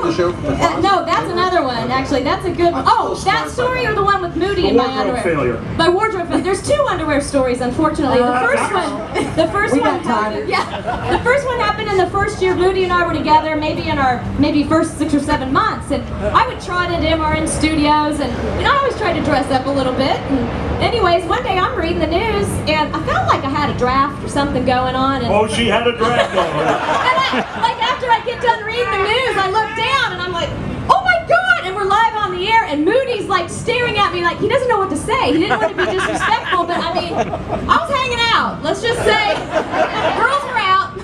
the show? No, that's another one, actually. That's a good one. Oh, that story or the one with Moody in my underwear? Failure. My wardrobe failure. There's two underwear stories, unfortunately. The first one happened in the first year Moody and I were together, maybe in our first 6 or 7 months. And I would trot into MRN Studios, and I always tried to dress up a little bit. And anyways, one day I'm reading the news, and I felt like I had a draft or something going on. And, oh, she had a draft on her. And after I get done reading the news, I look down and I'm like, oh my God! And we're live on the air, and Moody's like staring at me like he doesn't know what to say. He didn't want to be disrespectful, but I mean, I was hanging out. Let's just say, girls were out.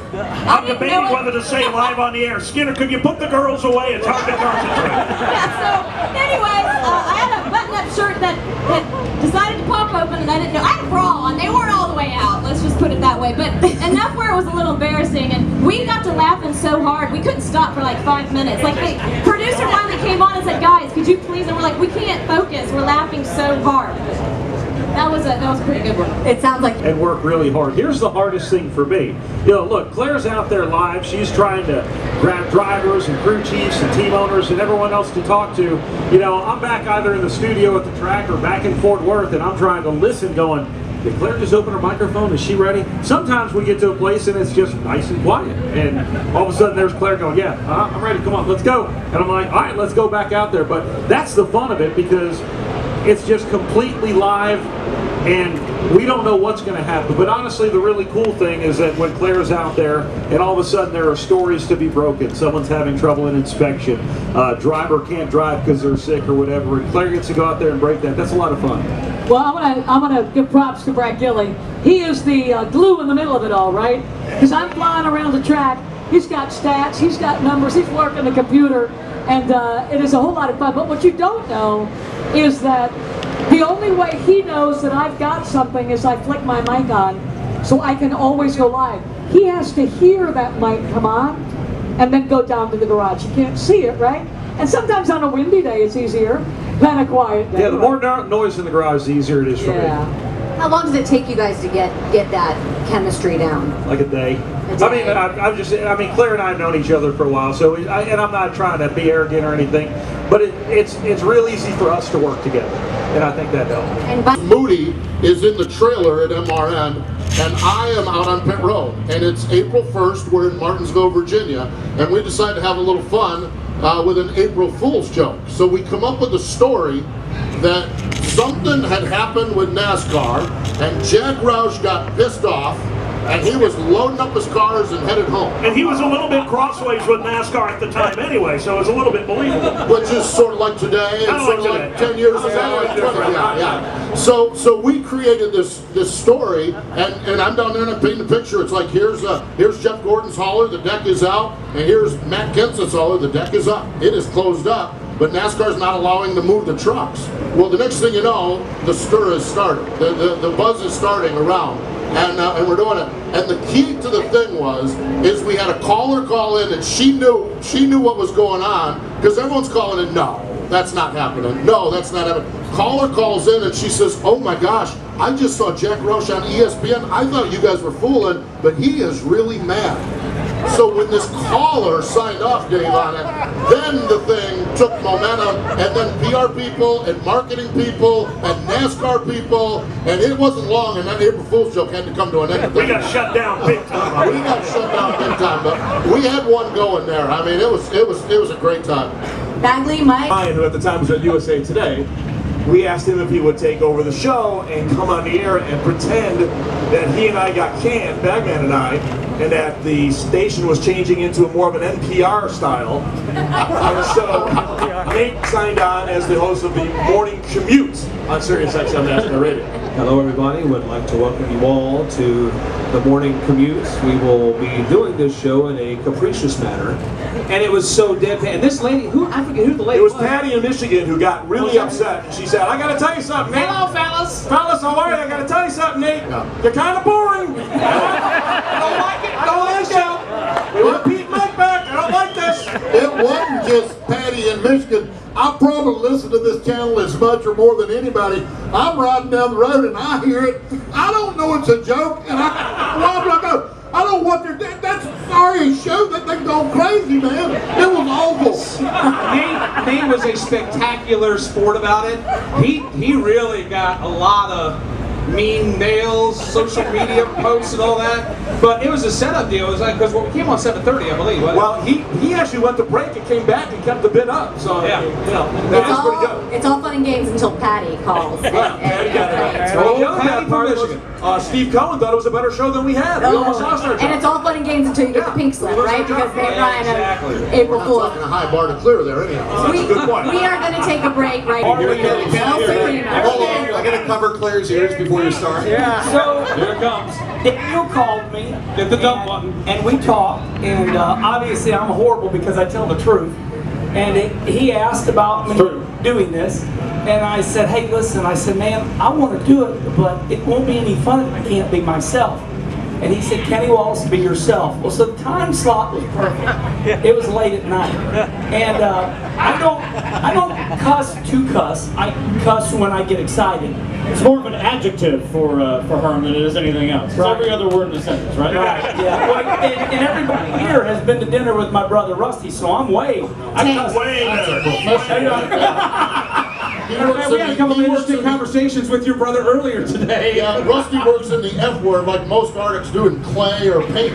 I'm debating whether to say live on the air, Skinner, could you put the girls away? It's hard to concentrate. Yeah, so anyways, I had a button-up shirt that decided to pop open, and I didn't know. I had a bra on. They weren't all the way out. Let's just put it that way. But enough where it was a little embarrassing, and we got to laughing so hard we couldn't stop for like 5 minutes. Like the producer finally came on and said, "Guys, could you please?" And we're like, "We can't focus. We're laughing so hard." That was a pretty good one. It sounds like. And work really hard. Here's the hardest thing for me. Look, Claire's out there live. She's trying to grab drivers and crew chiefs and team owners and everyone else to talk to. I'm back either in the studio at the track or back in Fort Worth, and I'm trying to listen going, did Claire just open her microphone? Is she ready? Sometimes we get to a place and it's just nice and quiet. And all of a sudden there's Claire going, yeah, I'm ready. Come on, let's go. And I'm like, all right, let's go back out there. But that's the fun of it, because it's just completely live, and we don't know what's going to happen. But honestly, the really cool thing is that when Claire's out there, and all of a sudden there are stories to be broken. Someone's having trouble in inspection. Driver can't drive because they're sick or whatever, and Claire gets to go out there and break that. That's a lot of fun. Well, I'm gonna give props to Brad Gilly. He is the glue in the middle of it all, right? Because I'm flying around the track. He's got stats. He's got numbers. He's working the computer, and it is a whole lot of fun. But what you don't know is that the only way he knows that I've got something is I flick my mic on, so I can always go live. He has to hear that mic come on and then go down to the garage. He can't see it, right? And sometimes on a windy day it's easier than a quiet day. Yeah, the more noise in the garage, the easier it is for me. How long does it take you guys to get that chemistry down? Like a day. I mean, Claire and I have known each other for a while, so and I'm not trying to be arrogant or anything, but it's real easy for us to work together, and I think that helps. Moody is in the trailer at MRN, and I am out on pit road, and it's April 1st. We're in Martinsville, Virginia, and we decided to have a little fun with an April Fool's joke. So we come up with a story that something had happened with NASCAR, and Jack Roush got pissed off, and he was loading up his cars and headed home. And he was a little bit crossways with NASCAR at the time anyway, so it's a little bit believable. Which is sort of like today, and sort of like 10 years ago. Yeah. So we created this story, and I'm down there and I'm painting a picture. It's like, here's Jeff Gordon's hauler, the deck is out, and here's Matt Kenseth's hauler, the deck is up. It is closed up, but NASCAR's not allowing to move the trucks. Well, the next thing you know, the stir is started. The buzz is starting around. And we're doing it. And the key to the thing is we had a caller call in, and she knew what was going on, because everyone's calling in, no, that's not happening. No, that's not happening. Caller calls in and she says, oh my gosh, I just saw Jack Roush on ESPN. I thought you guys were fooling, but he is really mad. So when this caller signed off, Dave, on it, then the thing took momentum, and then PR people and marketing people and NASCAR people, and it wasn't long, and that April Fool's joke had to come to an end. We got shut down big time. We got shut down big time, but we had one going there. I mean, it was a great time. Bagley, Mike. Ryan, who at the time was at USA Today, we asked him if he would take over the show and come on the air and pretend that he and I got canned, Bagman and I, and that the station was changing into more of an NPR style. And so Nate signed on as the host of the Morning Commute on SiriusXM NASCAR Radio. Hello everybody, would like to welcome you all to the Morning Commute. We will be doing this show in a capricious manner. And it was so deadpan. This lady, I forget who the lady was. It was Patty in Michigan who got really upset. She said, I gotta tell you something, Nate. Hello, fellas. Fellas, how are you? I gotta tell you something, Nate. You're kind of boring. I don't like it. I don't like it. We want Pete Mike back. I don't like this. It wasn't just Patty in Michigan. I probably listen to this channel as much or more than anybody. I'm riding down the road and I hear it. I don't know it's a joke, and I go, I don't know what they're doing. That's sorry show that they've gone crazy, man. It was awful. Maine was a spectacular sport about it. He really got a lot of mean mails, social media posts, and all that. But it was a setup deal. It was like, because we came on 7:30, I believe. Well, he actually went to break and came back and kept the bid up. So Yeah. you know, that is pretty good. It's all fun and games until Patty calls. Well, Patty got it. Oh, The other Patty bad from part was, Michigan. Steve Cohen thought it was a better show than we had. We almost lost our job. And it's all fun and games until you get the pink slip, right? Because they Ryan exactly. April We're not Fool. talking a high bar to clear there anyhow. That's a good point. We are going to take a break right Here now. we go. Hold on, I gotta cover Claire's ears before you start. So here it comes. Daniel called me. Hit the dump button. And we talked. And obviously I'm horrible because I tell the truth. And he asked about me doing this. And I said, hey, listen. I said, man, I want to do it, but it won't be any fun if I can't be myself. And he said, Kenny Wallace, be yourself. Well, so the time slot was perfect. It was late at night. And I don't cuss to cuss. I cuss when I get excited. It's more of an adjective for Herm than it is anything else. It's every other word in the sentence, right? Right, yeah. Well, and everybody here has been to dinner with my brother Rusty, so I'm way. I cuss way better. He works We had a couple of interesting in the, conversations with your brother earlier today. yeah, Rusty works in the F word like most artists do in clay or paint.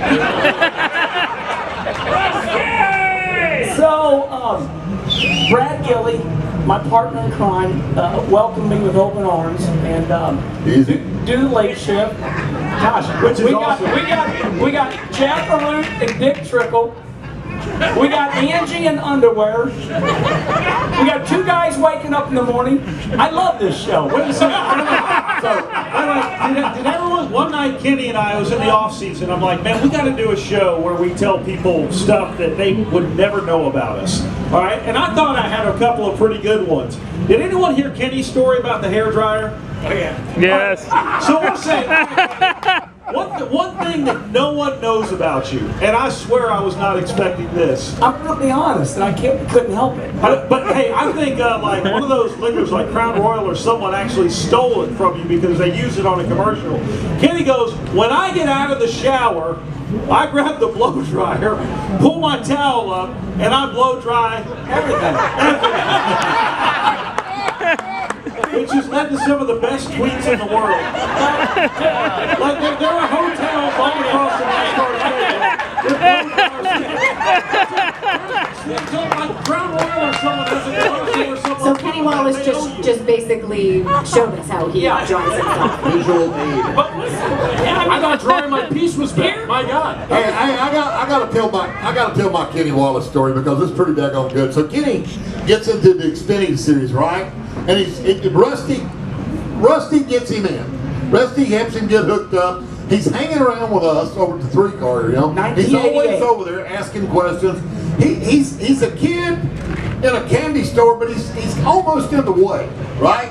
So, Brad Gilly, my partner in crime, welcomed me with open arms and Easy. do the late shift. Gosh, Which is we got awesome. we got Jeff Arute and Dick Trickle. We got Angie in underwear. We got two guys waking up in the morning. I love this show. What do you say? So, did everyone, one night Kenny and I was in the off season, I'm like, man, we got to do a show where we tell people stuff that they would never know about us. All right, and I thought I had a couple of pretty good ones. Did anyone hear Kenny's story about the hairdryer? Oh yeah. Yes. So we're saying, one thing that no one knows about you, and I swear I was not expecting this. I'm gonna be honest, and I couldn't help it. But hey, I think like one of those liquors like Crown Royal or someone actually stole it from you because they use it on a commercial. Kenny goes, when I get out of the shower, I grab the blow dryer, pull my towel up, and I blow dry everything. Which has led to some of the best tweets in the world. Like there are hotels all across the NASCAR stadium. Like Crown Royal or someone has a commercial or something. So Kenny Wallace just basically showed us how he enjoys himself. Visual aid. But listen, I got dry. My piece was back. My God. Hey, I gotta tell my Kenny Wallace story because it's pretty daggone good. So Kenny gets into the Xfinity series, right? And Rusty gets him in. Rusty helps him get hooked up. He's hanging around with us over at the 3-car, you know. He's always over there asking questions. He's a kid in a candy store, but he's almost in the way, right?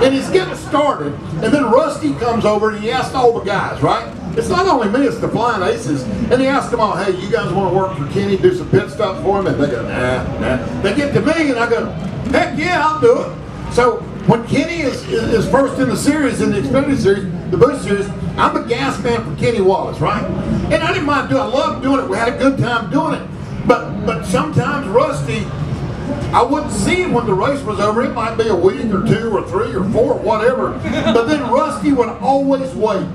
And he's getting started, and then Rusty comes over and he asks all the guys, right? It's not only me, it's the Flying Aces. And he asked them all, hey, you guys want to work for Kenny, do some pit stop for him? And they go, nah. They get to me, and I go, heck yeah, I'll do it. So when Kenny is first in the series, in the Xfinity series, the Busch series, I'm a gas man for Kenny Wallace, right? And I didn't mind doing it. I loved doing it. We had a good time doing it. But sometimes Rusty, I wouldn't see him when the race was over. It might be a week or 2 or 3 or 4, whatever. But then Rusty would always wait.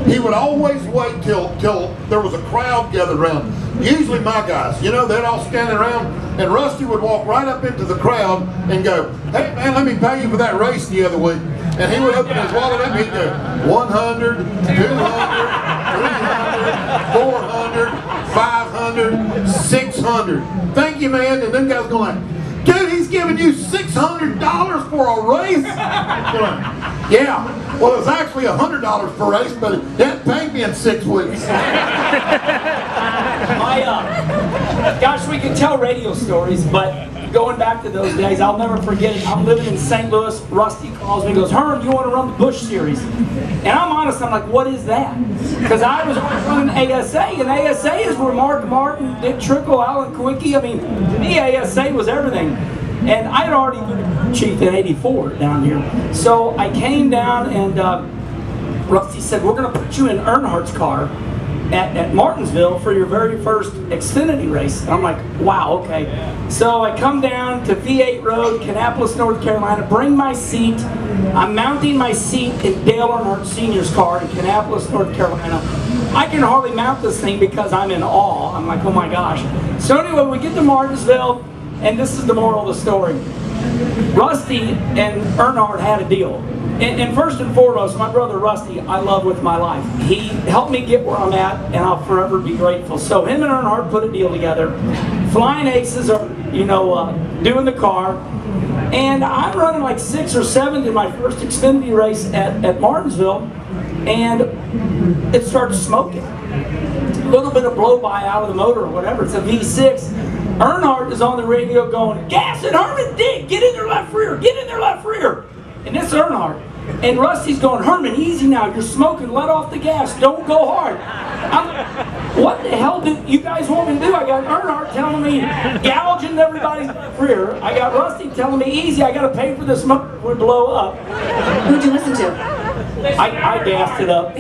He would always wait till there was a crowd gathered around. Usually my guys, you know, they'd all stand around, and Rusty would walk right up into the crowd and go, hey man, let me pay you for that race the other week. And he would open his wallet up and he'd go, 100, 200, 300, 400, 500, 600. Thank you, man. And them guys going, dude, he's giving you $600 for a race? Yeah. Well, it was actually $100 per race, but that paid me in 6 weeks. Gosh, we can tell radio stories, but going back to those days, I'll never forget it. I'm living in St. Louis. Rusty calls me and goes, Herm, you want to run the Busch Series? And I'm honest, I'm like, what is that? Because I was always running ASA, and ASA is where Mark Martin, Dick Trickle, Alan Quickie. I mean, to me, ASA was everything. And I had already been chief in '84 down here. So I came down, and Rusty said, we're going to put you in Earnhardt's car, at Martinsville for your very first Xfinity race. And I'm like, wow, okay. So I come down to V8 Road, Kannapolis, North Carolina, bring my seat. I'm mounting my seat in Dale Earnhardt Sr.'s car in Kannapolis, North Carolina. I can hardly mount this thing because I'm in awe. I'm like, oh my gosh. So anyway, we get to Martinsville, and this is the moral of the story. Rusty and Earnhardt had a deal. And first and foremost, my brother Rusty, I love with my life. He helped me get where I'm at, and I'll forever be grateful. So him and Earnhardt put a deal together. Flying Aces are, doing the car. And I'm running like 6th or 7th in my first Xfinity race at Martinsville, and it starts smoking. A little bit of blow-by out of the motor or whatever. It's a V6. Earnhardt is on the radio going, gas it, Herman, dig, get in their left rear, get in their left rear. And it's Earnhardt. And Rusty's going, Herman, easy now, you're smoking, let off the gas, don't go hard. What the hell do you guys want me to do? I got Earnhardt telling me, gouging everybody's rear. I got Rusty telling me, easy, I gotta pay for this motor would blow up. Who'd you listen to? I gassed it up.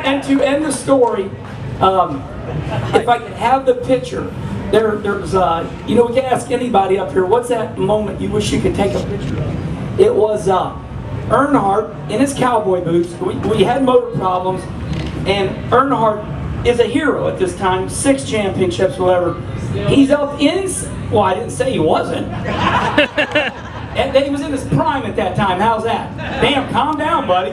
And to end the story, if I could have the picture, there's we can ask anybody up here, what's that moment you wish you could take a picture of? It was Earnhardt in his cowboy boots. We had motor problems, and Earnhardt is a hero at this time, 6 championships, whatever. He's up in, well, I didn't say he wasn't. And he was in his prime at that time. How's that? Damn, calm down, buddy.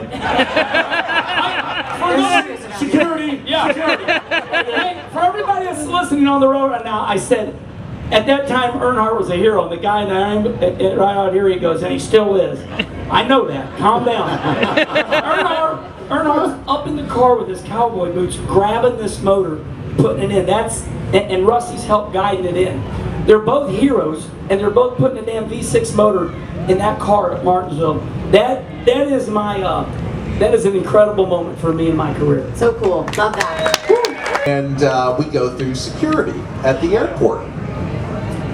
Security. Yeah, security. Hey, for everybody that's listening on the road right now, I said, at that time, Earnhardt was a hero. The guy right out here, he goes, and he still is. I know that. Calm down. Earnhardt's up in the car with his cowboy boots, grabbing this motor, putting it in. And Rusty's helped guiding it in. They're both heroes, and they're both putting a damn V6 motor in that car at Martinsville. That is an incredible moment for me in my career. So cool. Love that. And we go through security at the airport.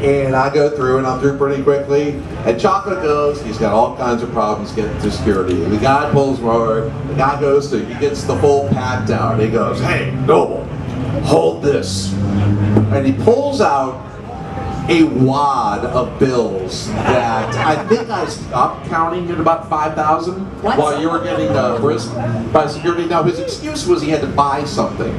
And I go through, and I'm through pretty quickly. And Chocolate goes, he's got all kinds of problems getting to security. And the guy pulls forward, the guy goes to, he gets the full pat down. He goes, hey, Noble, hold this. And he pulls out a wad of bills that I think I stopped counting at about 5,000 while you were getting brisked by security. Now his excuse was he had to buy something.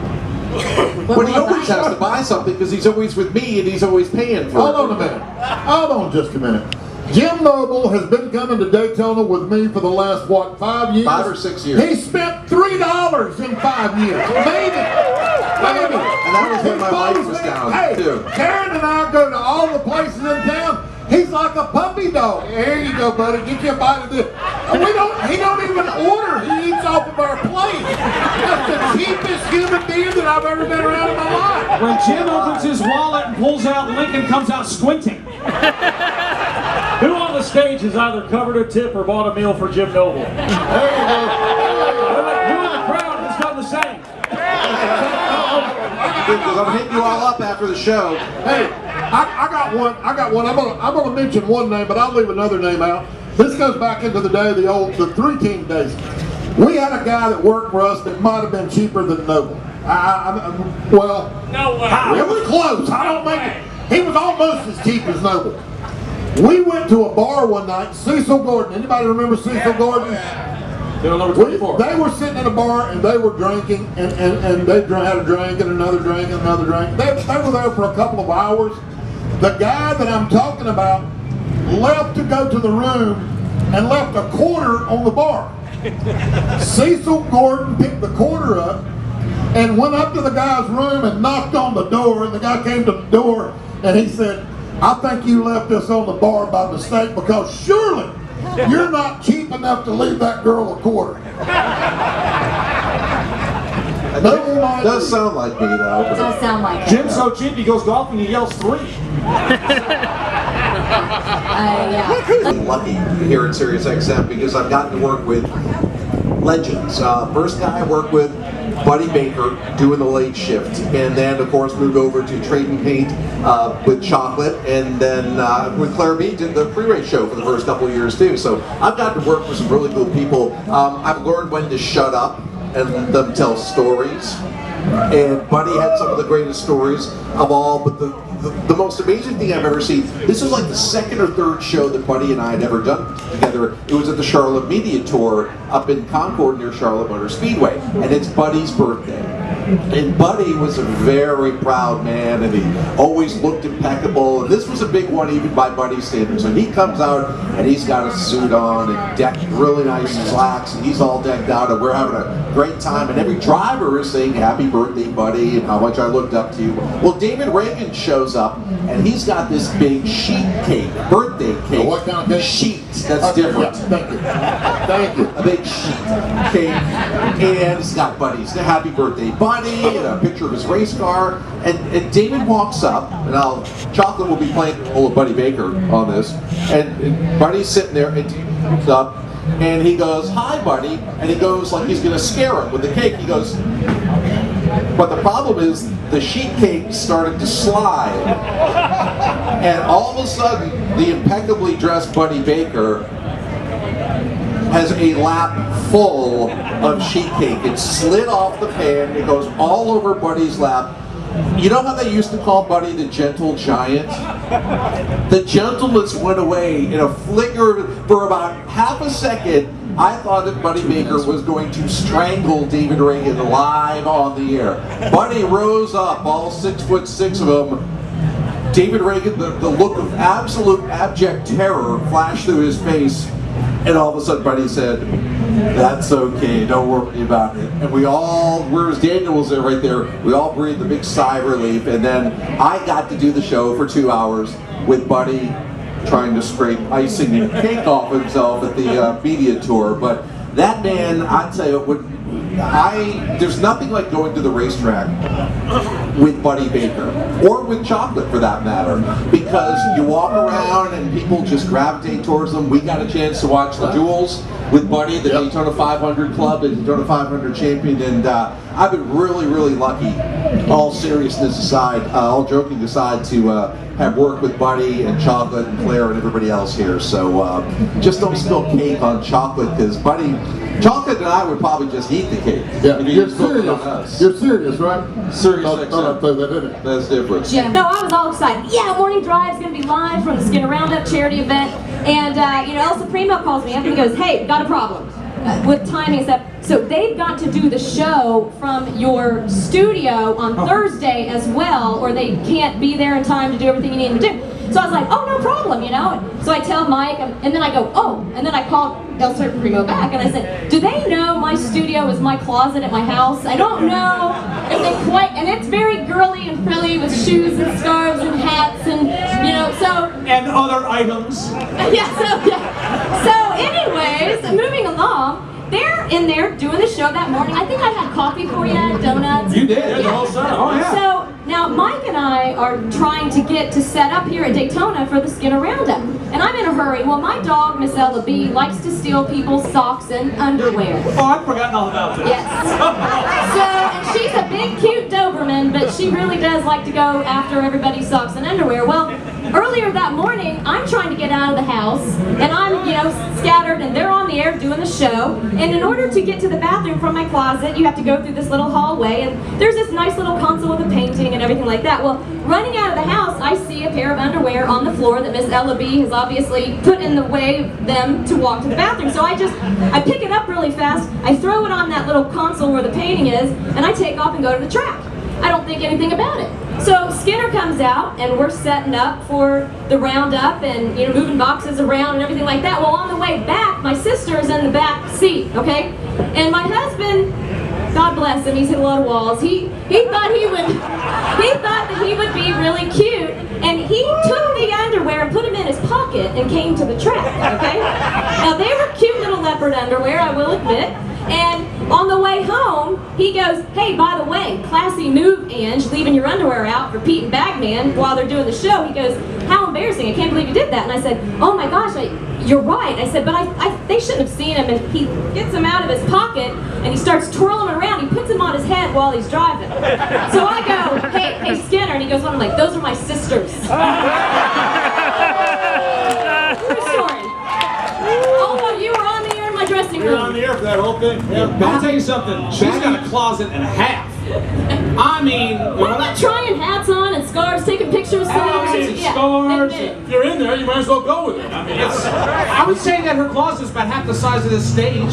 But he always has to buy something because he's always with me and he's always paying for it. Hold on a minute. Hold on just a minute. Jim Noble has been coming to Daytona with me for the last, 5 years? 5 or 6 years. He spent $3 in 5 years. Maybe. And that was when my life was down, too. Karen and I go to all the places in town. He's like a puppy dog. Here you go, buddy. Get you a bite of this. He don't even order. He eats off of our plate. That's the cheapest human being that I've ever been around in my life. When Jim opens his wallet and pulls out, Lincoln comes out squinting. Who on the stage has either covered a tip or bought a meal for Jim Noble? There you go. Who in the crowd has done the same? Because I'm hitting you all up after the show. Hey, I got one. I'm gonna mention one name, but I'll leave another name out. This goes back into the day of the 3-team days. We had a guy that worked for us that might have been cheaper than Noble. Well, No way. it was close. I don't make it. He was almost as cheap as Noble. We went to a bar one night. Cecil Gordon. Anybody remember Cecil Gordon? Number 24. They were sitting in a bar and they were drinking and they had a drink and another drink and another drink. They were there for a couple of hours. The guy that I'm talking about left to go to the room and left a quarter on the bar. Cecil Gordon picked the quarter up and went up to the guy's room and knocked on the door, and the guy came to the door and he said, I think you left this on the bar by mistake because surely you're not cheap enough to leave that girl a quarter. It does sound like me, though. It does sound like it. Jim's so cheap, he goes golfing, he yells 3. Yeah. I'm lucky here at SiriusXM because I've gotten to work with legends. First guy I worked with Buddy Baker doing the late shift, and then of course moved over to Trading Paint with Chocolate, and then with Claire B did the pre-race show for the first couple of years too. So I've gotten to work with some really cool people. I've learned when to shut up and let them tell stories. And Buddy had some of the greatest stories of all, but the most amazing thing I've ever seen, this was like the second or third show that Buddy and I had ever done together. It was at the Charlotte Media Tour up in Concord near Charlotte Motor Speedway, and it's Buddy's birthday. And Buddy was a very proud man, and he always looked impeccable, and this was a big one even by Buddy's standards. And he comes out, and he's got a suit on, and decked really nice slacks, and he's all decked out, and we're having a great time, and every driver is saying, happy birthday, Buddy, and how much I looked up to you. Well, David Reagan shows up, and he's got this big sheet cake, birthday cake. What kind of cake? Sheet, that's different. Yeah, thank you. Thank you. A big sheet cake, and it's got Buddy's happy birthday, Buddy, and a picture of his race car. And David walks up, and Chocolate will be playing all of Buddy Baker on this, and Buddy's sitting there, and David comes up, and he goes, hi, Buddy, and he goes like he's going to scare him with the cake. He goes, but the problem is the sheet cake started to slide, and all of a sudden the impeccably dressed Buddy Baker has a lap full of sheet cake. It slid off the pan, it goes all over Buddy's lap. You know how they used to call Buddy the gentle giant? The gentleness went away in a flicker. For about half a second, I thought that Buddy Baker was going to strangle David Reagan live on the air. Buddy rose up, all 6'6" of him. David Reagan, the look of absolute abject terror flashed through his face, and all of a sudden Buddy said, that's okay, don't worry about it. And we all, whereas Daniel was there right there, we all breathed a big sigh of relief, and then I got to do the show for 2 hours with Buddy trying to scrape icing and cake off himself at the media tour. But that man, I'd say, there's nothing like going to the racetrack with Buddy Baker, or with Chocolate for that matter, because you walk around and people just gravitate towards them. We got a chance to watch the duels with Buddy, the Daytona 500 Club, the Daytona 500 champion, and I've been really, really lucky, all seriousness aside, all joking aside, to have worked with Buddy and Chocolate and Claire and everybody else here. So just don't spill cake on Chocolate, because Chocolate and I would probably just eat the cake. Yeah, you're serious. You're serious, right? SiriusXM. That That's different. No, I was all excited. Yeah, Morning Drive's going to be live from the Skinner Roundup charity event. And, El Supremo calls me up and he goes, hey, got a problem with timing and stuff. So they've got to do the show from your studio on Thursday as well, or they can't be there in time to do everything you need to do. So I was like, oh, no problem, So I tell Mike, and then I go, oh, and then I called El Supremo back, and I said, do they know my studio is my closet at my house? I don't know if they quite, and it's very girly and frilly with shoes and scarves and hats and, so. And other items. So anyways, moving along, they're in there doing the show that morning. I think I had coffee for you, donuts. You did, the whole show. Oh, yeah. So now Mike and I are trying to get to set up here at Daytona for the Skinner Roundup. And I'm in a hurry. Well, my dog, Miss Ella B, likes to steal people's socks and underwear. Oh, I've forgotten all about that. Yes. And she's a big, cute Doberman, but she really does like to go after everybody's socks and underwear. Well, earlier that morning, I'm trying to get out of the house, and I'm, scattered, and they're on the air doing the show. And in order to get to the bathroom from my closet, you have to go through this little hallway, and there's this nice little console with a painting and everything like that. Well, running out of the house, I see a pair of underwear on the floor that Miss Ella B has obviously put in the way of them to walk to the bathroom. So I pick it up really fast, I throw it on that little console where the painting is, and I take off and go to the track. I don't think anything about it. So Skinner comes out, and we're setting up for the roundup and moving boxes around and everything like that. Well, on the way back, my sister's in the back seat, okay? And my husband, God bless him, he's hit a lot of walls. He thought that he would be really cute, and he took the underwear and put them in his pocket and came to the track, okay? Now they were cute little leopard underwear, I will admit. And on the way home, he goes, hey, by the way, classy move, Ange, leaving your underwear underwear out for Pete and Bagman while they're doing the show. He goes, how embarrassing, I can't believe you did that. And I said, oh my gosh, you're right. I said, but they shouldn't have seen him. And he gets them out of his pocket and he starts twirling them around. He puts them on his head while he's driving. So I go, hey Skinner, and he goes on, I'm like, those are my sisters. True story. Although you were on the air in my dressing room. You're on the air for that whole thing. Yeah. I'll tell you something. She's got a closet and a half. I mean, What about trying hats on and scarves, taking pictures? Scars. If you're in there, you might as well go with it. I mean, I would say that her closet is about half the size of this stage.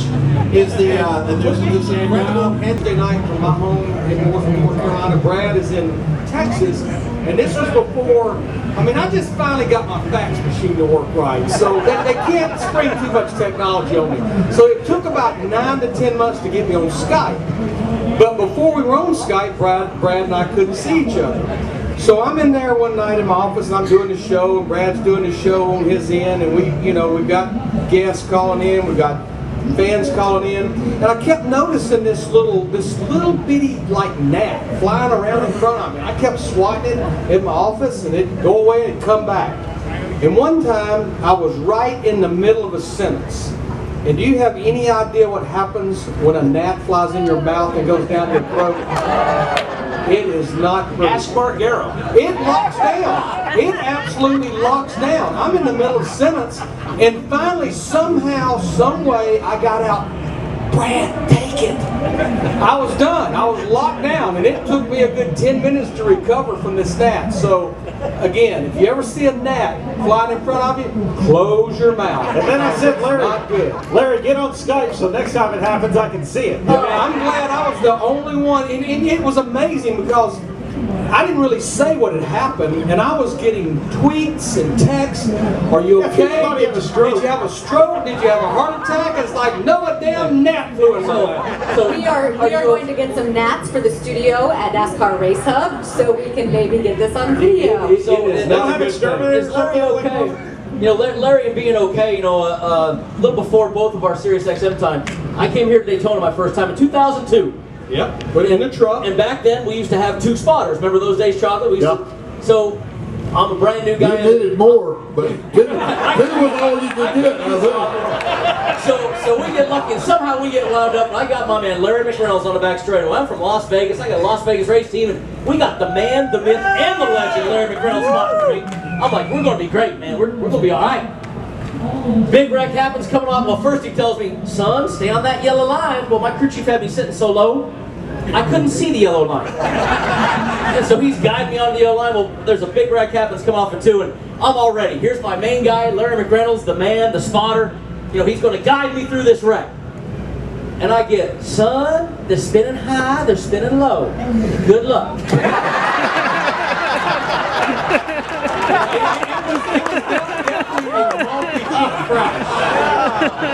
Is there's this incredible Wednesday night from my home in North Carolina. Brad is in Texas, and this was before. I mean, I just finally got my fax machine to work right, so they can't spring too much technology on me. So it took about 9 to 10 months to get me on Skype. But before we were on Skype, Brad and I couldn't see each other. So I'm in there one night in my office, and I'm doing the show, and Brad's doing the show on his end, and we've got guests calling in, we've got fans calling in, and I kept noticing this little bitty like gnat flying around in front of me. I kept swatting it in my office, and it'd go away and it'd come back. And one time I was right in the middle of a sentence. And do you have any idea what happens when a gnat flies in your mouth and goes down your throat? It is not pretty. Aspargaro. It locks down. It absolutely locks down. I'm in the middle of a sentence, and finally, somehow, some way, I got out, Brad, take it. I was done. I was locked down, and it took me a good 10 minutes to recover from this gnat. So, again, if you ever see a gnat flying in front of you, close your mouth. And then I said, It's not good. Larry, get on Skype so next time it happens I can see it. I'm glad I was the only one, and it was amazing because I didn't really say what had happened, and I was getting tweets and texts. Are you okay? Did you have a stroke? Did you have a heart attack? It's like, no, a damn gnat flew in my mouth. So we are going to get some gnats for the studio at NASCAR Race Hub, so we can maybe get this on video. Is Larry okay? You know, Larry and being okay, a little before both of our SiriusXM time, I came here to Daytona my first time in 2002. Yep, put it in the truck. And back then, we used to have 2 spotters. Remember those days, Chocolate? So, I'm a brand new guy. You needed more, but 2 was all you could get. So we get lucky, and somehow we get wound up, and I got my man Larry McReynolds on the back straightaway. I'm from Las Vegas. I got a Las Vegas race team, and we got the man, the myth, and the legend, Larry McReynolds, spotting for me. I'm like, we're going to be great, man. We're going to be all right. Big wreck happens coming off. Well, first he tells me, son, stay on that yellow line. Well, my crew chief had me sitting so low, I couldn't see the yellow line. And so he's guiding me on the yellow line. Well, there's a big wreck happens come off in 2, and I'm all ready. Here's my main guy, Larry McReynolds, the man, the spotter. He's going to guide me through this wreck. And I get, son, they're spinning high, they're spinning low. Good luck.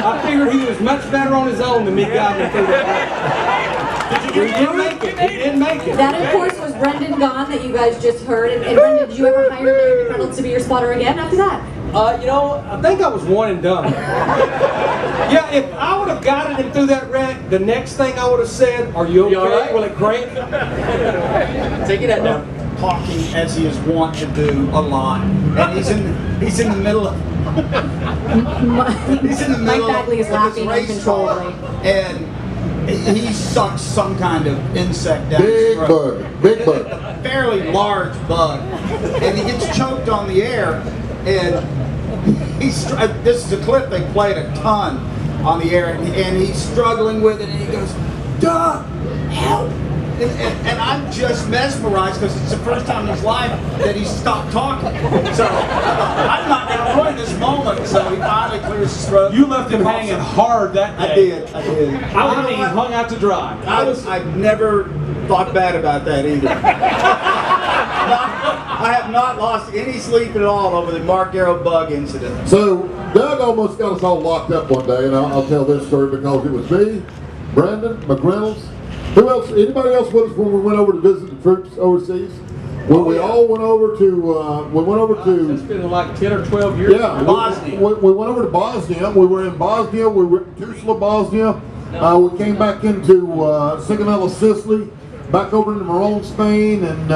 I figured he was much better on his own than me guiding through the He didn't make it. He didn't make it. That, of course, was Brendan Gaughan that you guys just heard. And Brendan, did you ever hire Larry McReynolds to be your spotter again after that? I think I was one and done. Yeah, if I would have guided him through that wreck, the next thing I would have said, are you okay? You all right? Will it crank? Take it down. Talking as he is wont to do a lot, and he's in the middle of Mike Bagley is laughing uncontrollably, and he sucks some kind of insect down his throat. Big bug. A fairly large bug, and he gets choked on the air, and this is a clip they played a ton on the air, and he's struggling with it, and he goes, "Duh, help!" And I'm just mesmerized because it's the first time in his life that he's stopped talking. So I'm not going to ruin this moment. So he finally clears his throat. You left him hanging hard that day. I did. I would be hung out to dry. I've never thought bad about that either. I have not lost any sleep at all over the Mark Darrow bug incident. So Doug almost got us all locked up one day, and I'll tell this story because it was me, Brandon, McReynolds. Who else? Anybody else with us when we went over to visit the troops overseas? When we all went over to, It's been like 10 or 12 years. Yeah, Bosnia. we went over to Bosnia. We were in Bosnia. We were in Tuzla, Bosnia. We came back into Sigonella, Sicily. back over in Morone, Spain, and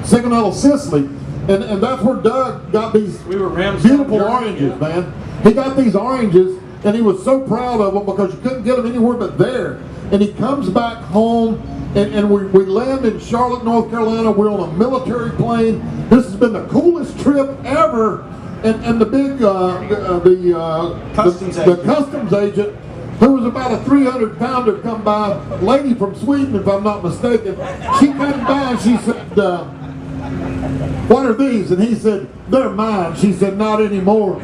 Sigonella, Sicily. And that's where Doug got these beautiful oranges, man. He got these oranges, and he was so proud of them because you couldn't get them anywhere but there. And he comes back home, and we land in Charlotte, North Carolina. We're on a military plane. This has been the coolest trip ever. And the big, the customs agent, who was about a 300-pounder, come by, lady from Sweden, if I'm not mistaken. She came by and she said, "What are these?" And he said, "They're mine." She said, "Not anymore."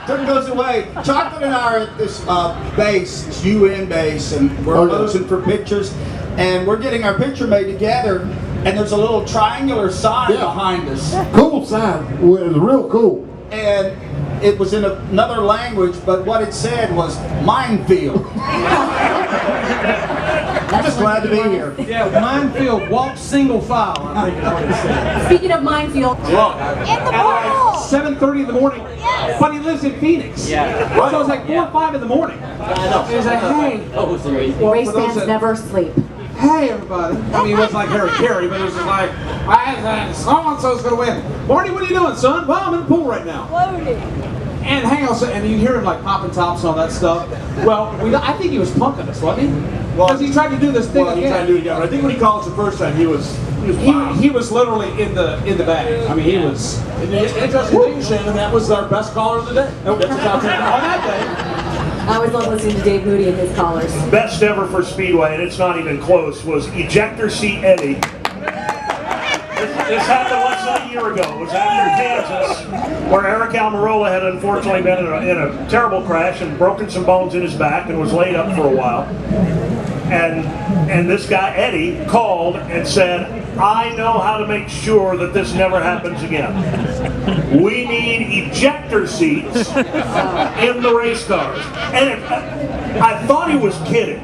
Turn goes away. Chocolate and I are at this base, this UN base, and we're posing for pictures. And we're getting our picture made together. And there's a little triangular sign behind us. Cool sign. It was real cool. And it was in another language, but what it said was minefield. I'm just glad to be here. Yeah, minefield, walk single file, I think is what it said. Speaking of minefield. In the morning. 7:30 in the morning. Yes. But he lives in Phoenix. Yeah. So it's like 4 or 5 in the morning. He's like, hey. Oh, it's amazing. Well, Race for those fans that- never sleep. Hey everybody. I mean, it wasn't like Harry Carey, but it was just like, so-and-so's gonna win. Marty, what are you doing, son? Well, I'm in the pool right now. And hang on, and you hear him like popping tops and all that stuff. Well, I think he was punking us, wasn't he? Because he tried to do this thing Well, he again. tried to do it again. But I think when he called us the first time, he was He was literally in the bag. I mean, he was. interesting thing, Shannon. That was our best caller of the day. On that day. I always love listening to Dave Moody and his callers. Best ever for Speedway, and it's not even close, was Ejector Seat Eddie. This happened less than a year ago. It was after Kansas, where Eric Almirola had unfortunately been in a terrible crash and broken some bones in his back and was laid up for a while. And this guy, Eddie, called and said, "I know how to make sure that this never happens again. We need ejector seats in the race cars." And I thought he was kidding.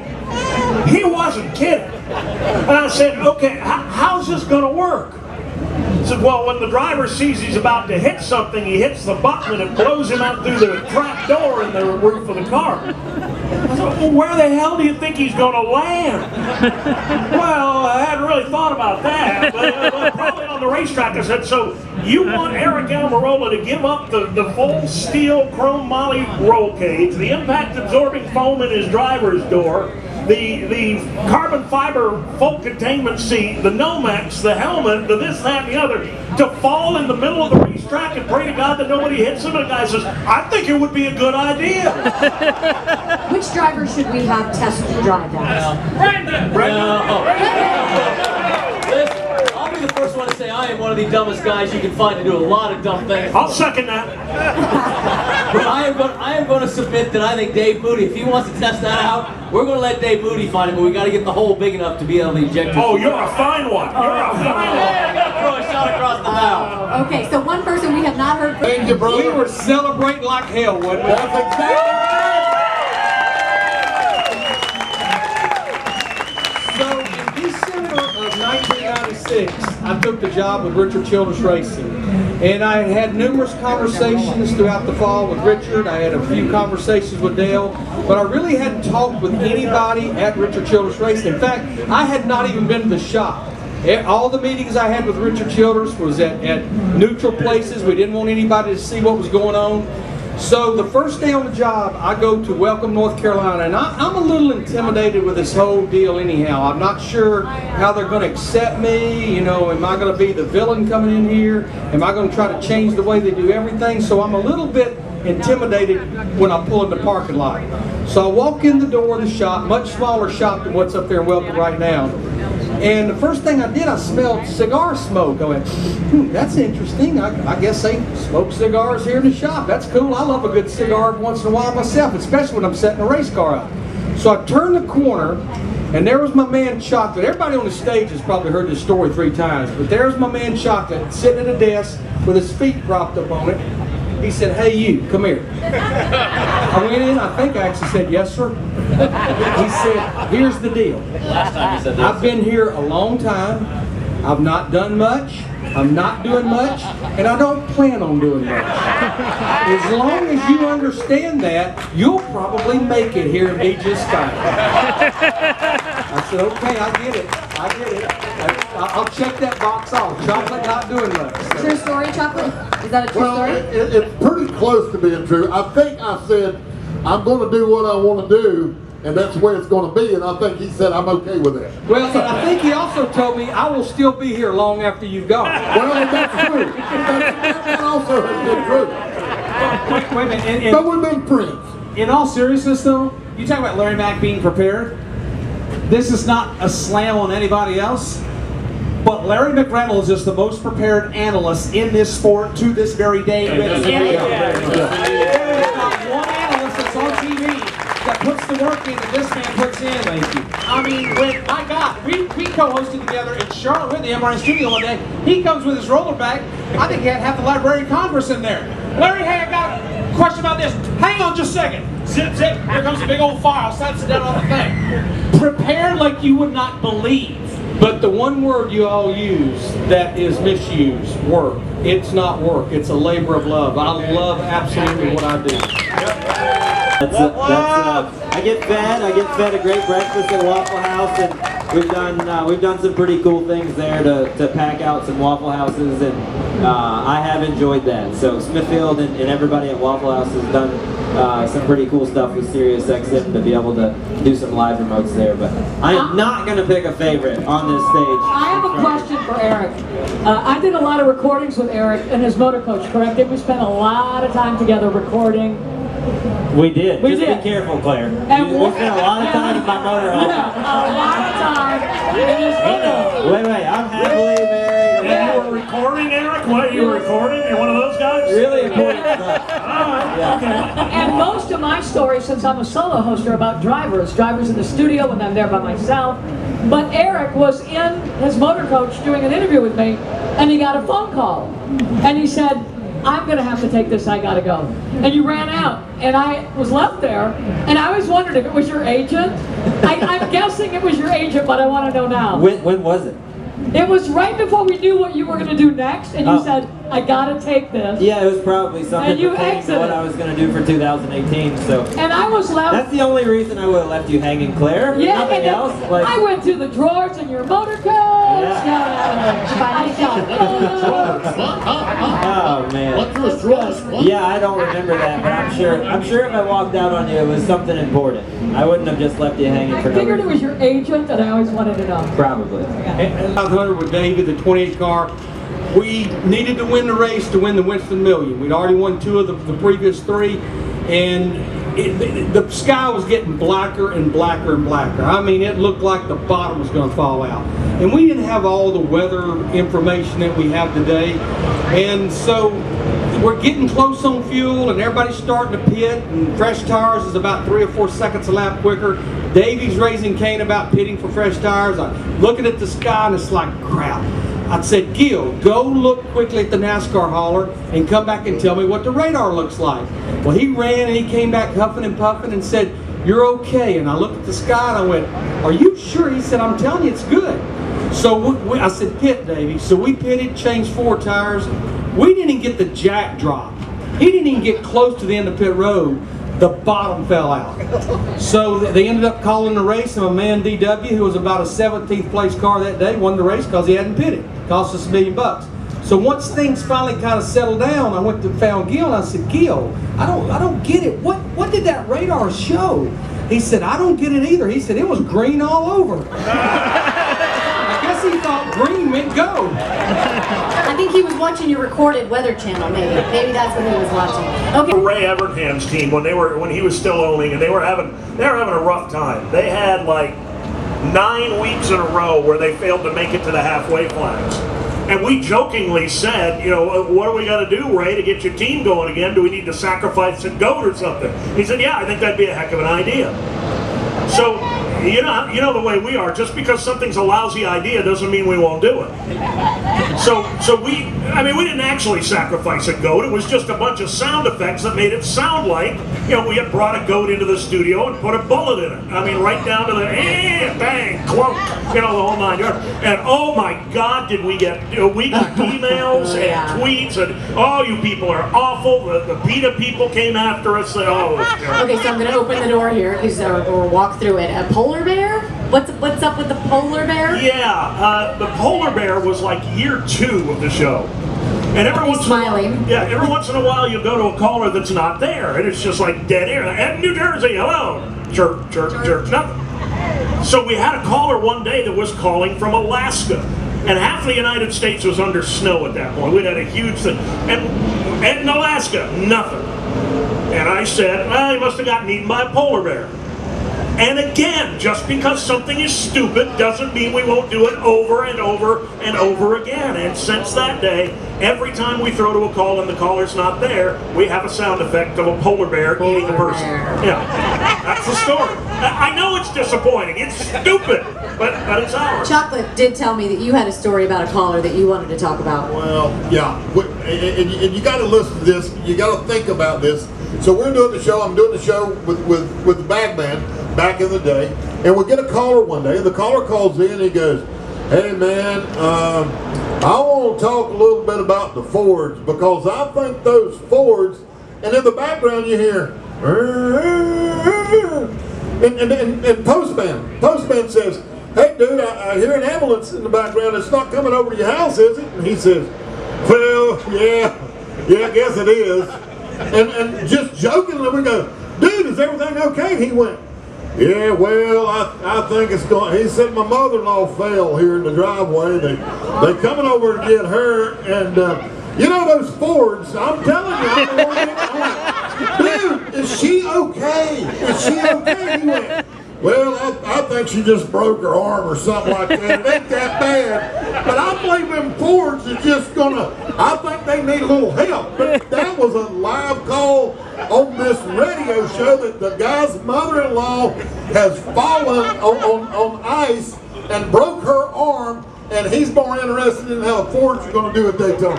He wasn't kidding. And I said, "Okay, how's this going to work?" He said, "Well, when the driver sees he's about to hit something, he hits the button and it blows him out through the trap door in the roof of the car." I said, "Well, where the hell do you think he's going to land?" Well, I hadn't really thought about that, but probably on the racetrack. I said, "So you want Eric Almirola to give up the full steel chrome moly roll cage, the impact-absorbing foam in his driver's door, the carbon fiber full containment seat, the Nomex, the helmet, the this, that, and the other, to fall in the middle of the racetrack and pray to God that nobody hits him?" And the guy says, "I think it would be a good idea." Which driver should we have test drive that? Listen, I'll be the first one to say I am one of the dumbest guys you can find to do a lot of dumb things. I'll second that. But I am going to submit that I think Dave Moody, if he wants to test that out, we're going to let Dave Moody find it, but we got to get the hole big enough to be able to eject it. Oh, you're a fine one. You're a fine one. I got to throw a shot across the bow. Okay, so one person we have not heard from. Thank you, brother. We were celebrating like hell, wasn't we? That's exactly So in December of 1996, I took the job with Richard Childress Racing. And I had numerous conversations throughout the fall with Richard. I had a few conversations with Dale, but I really hadn't talked with anybody at Richard Childress Racing. In fact, I had not even been to the shop. All the meetings I had with Richard Childress was at neutral places. We didn't want anybody to see what was going on. So the first day on the job, I go to Welcome, North Carolina, and I'm a little intimidated with this whole deal anyhow. I'm not sure how they're going to accept me. You know, am I going to be the villain coming in here? Am I going to try to change the way they do everything? So I'm a little bit intimidated when I pull in the parking lot. So I walk in the door of the shop, much smaller shop than what's up there in Welcome right now. And the first thing I did, I smelled cigar smoke. I went, that's interesting. I guess they smoke cigars here in the shop. That's cool. I love a good cigar once in a while myself, especially when I'm setting a race car up. So I turned the corner, and there was my man Chocolate. Everybody on the stage has probably heard this story 3 times, but there's my man Chocolate sitting at a desk with his feet propped up on it. He said, "Hey you, come here." I went in, I think I actually said, "Yes sir." He said, "Here's the deal. Last time you said this. I've been here a long time. I've not done much. I'm not doing much, and I don't plan on doing much. As long as you understand that, you'll probably make it here and be just fine. I said, okay, I get it. I'll check that box off. Chocolate not doing much. True story, Chocolate? Is that a true Well, story? it's pretty close to being true. I think I said, I'm going to do what I want to do, and that's the way it's going to be, and I think he said, I'm okay with that. Well, and I think he also told me I will still be here long after you've gone. Well, that's true. That also has been true. Wait a minute. But we've been friends. In all seriousness, though, you talk about Larry Mack being prepared. This is not a slam on anybody else, but Larry McReynolds is the most prepared analyst in this sport to this very day. There is not one analyst that's on TV that puts the work in that this man puts in. Thank you. I mean, my God, we co-hosted together in Charlotte with the MRN studio one day. He comes with his roller bag. I think he had half the Library of Congress in there. Larry, hey, I got a question about this. Hang on just a second. Zip, zip. Here comes a big old file. Sit down on the thing. Prepared like you would not believe. But the one word you all use that is misused, work. It's not work. It's a labor of love. I love absolutely what I do. I get fed a great breakfast at Waffle House, and we've done some pretty cool things there to pack out some Waffle Houses, and I have enjoyed that. So Smithfield and everybody at Waffle House has done some pretty cool stuff with SiriusXM to be able to do some live remotes there. But I am not going to pick a favorite on this stage. I have a question for Eric. I did a lot of recordings with Eric and his motor coach, correct? We spent a lot of time together recording. We did. We Just did. be careful, Claire. And We spent a lot of time in my motorhome. A lot of time in his motorhome. Wait, I'm happily married. Yeah, you were recording, Eric? What, you were recording? You're one of those guys? Really important stuff. And most of my stories, since I'm a solo host, are about drivers in the studio when I'm there by myself. But Eric was in his motor coach doing an interview with me, and he got a phone call. And he said, I'm going to have to take this, I got to go. And you ran out, and I was left there, and I always wondered if it was your agent. I'm guessing it was your agent, but I want to know now. When was it? It was right before we knew what you were going to do next, and you said, I got to take this. Yeah, it was probably something And you pertaining to what exited. I was going to do for 2018, so. And I was left. That's the only reason I would have left you hanging, Claire. Yeah, Nothing and then else. Like, I went through the drawers in your motor coach. oh man. What was drawers? Yeah, I don't remember that, but I'm sure if I walked out on you, it was something important. I wouldn't have just left you hanging I for no figured it reason. was your agent, and I always wanted to know. Probably. And 500 with David, the 28 car. We needed to win the race to win the Winston Million. We'd already won 2 of the previous 3, and the sky was getting blacker and blacker and blacker. I mean, it looked like the bottom was going to fall out. And we didn't have all the weather information that we have today. And so we're getting close on fuel, and everybody's starting to pit, and fresh tires is about 3 or 4 seconds a lap quicker. Davey's raising Cain about pitting for fresh tires. I'm looking at the sky, and it's like crap. I said, Gil, go look quickly at the NASCAR hauler and come back and tell me what the radar looks like. Well, he ran and he came back huffing and puffing and said, you're okay. And I looked at the sky and I went, are you sure? He said, I'm telling you, it's good. So I said, pit, Davey. So we pitted, changed 4 tires. We didn't even get the jack drop. He didn't even get close to the end of pit road. The bottom fell out. So they ended up calling the race, and my man DW, who was about a 17th place car that day, won the race because he hadn't pitted. Cost us $1 million. So once things finally kind of settled down, I went to found Gil and I said, Gil, I don't get it. What did that radar show? He said, I don't get it either. He said, it was green all over. I guess he thought green meant go. I think he was watching your recorded Weather Channel, maybe. Maybe that's what he was watching. Okay. Ray Evernham's team, when he was still owning, and they were having a rough time. They had like 9 weeks in a row where they failed to make it to the halfway flags. And we jokingly said, you know, what do we got to do, Ray, to get your team going again? Do we need to sacrifice a goat or something? He said, yeah, I think that'd be a heck of an idea. So You know the way we are. Just because something's a lousy idea doesn't mean we won't do it. So we didn't actually sacrifice a goat. It was just a bunch of sound effects that made it sound like, we had brought a goat into the studio and put a bullet in it. I mean, right down to the bang, clunk, the whole 9 yards. And oh my God, did we got emails and tweets and you people are awful. The PETA people came after us. It was terrible. Okay, so I'm going to open the door here or walk through it. A polar bear? What's up with the polar bear? Yeah, the polar bear was like year 2 of the show. And every once in a while you go to a caller that's not there, and it's just like dead air. And New Jersey, hello, chirp, nothing. So we had a caller one day that was calling from Alaska, and half the United States was under snow at that point. We'd had a huge thing, and in Alaska, nothing. And I said, well, he must have gotten eaten by a polar bear. And again, just because something is stupid doesn't mean we won't do it over and over and over again. And since that day, every time we throw to a call and the caller's not there, we have a sound effect of a polar bear eating a person. Yeah, that's the story. I know it's disappointing. It's stupid, but it's ours. Chocolate did tell me that you had a story about a caller that you wanted to talk about. Well, yeah, and you got to listen to this. You got to think about this. So we're doing the show. I'm doing the show with the Bagman back in the day, and we get a caller one day. The caller calls in and he goes, "Hey man, I want to talk a little bit about the Fords because I think those Fords," and in the background you hear, and Postman says, "Hey dude, I hear an ambulance in the background. It's not coming over to your house, is it?" And he says, "Well, yeah, I guess it is." And just jokingly we go, "Dude, is everything okay?" He went, "Yeah, well, I think it's going." He said, "My mother-in-law fell here in the driveway. They coming over to get her, and those Fords. I'm telling you, I'm the one getting dude, is she okay? Is she okay?" He went, "Well, I think she just broke her arm or something like that. It ain't that bad. But I believe them Fords is just I think they need a little help." But that was a live call on this radio show that the guy's mother-in-law has fallen on ice and broke her arm, and he's more interested in how the Fords are going to do at Daytona.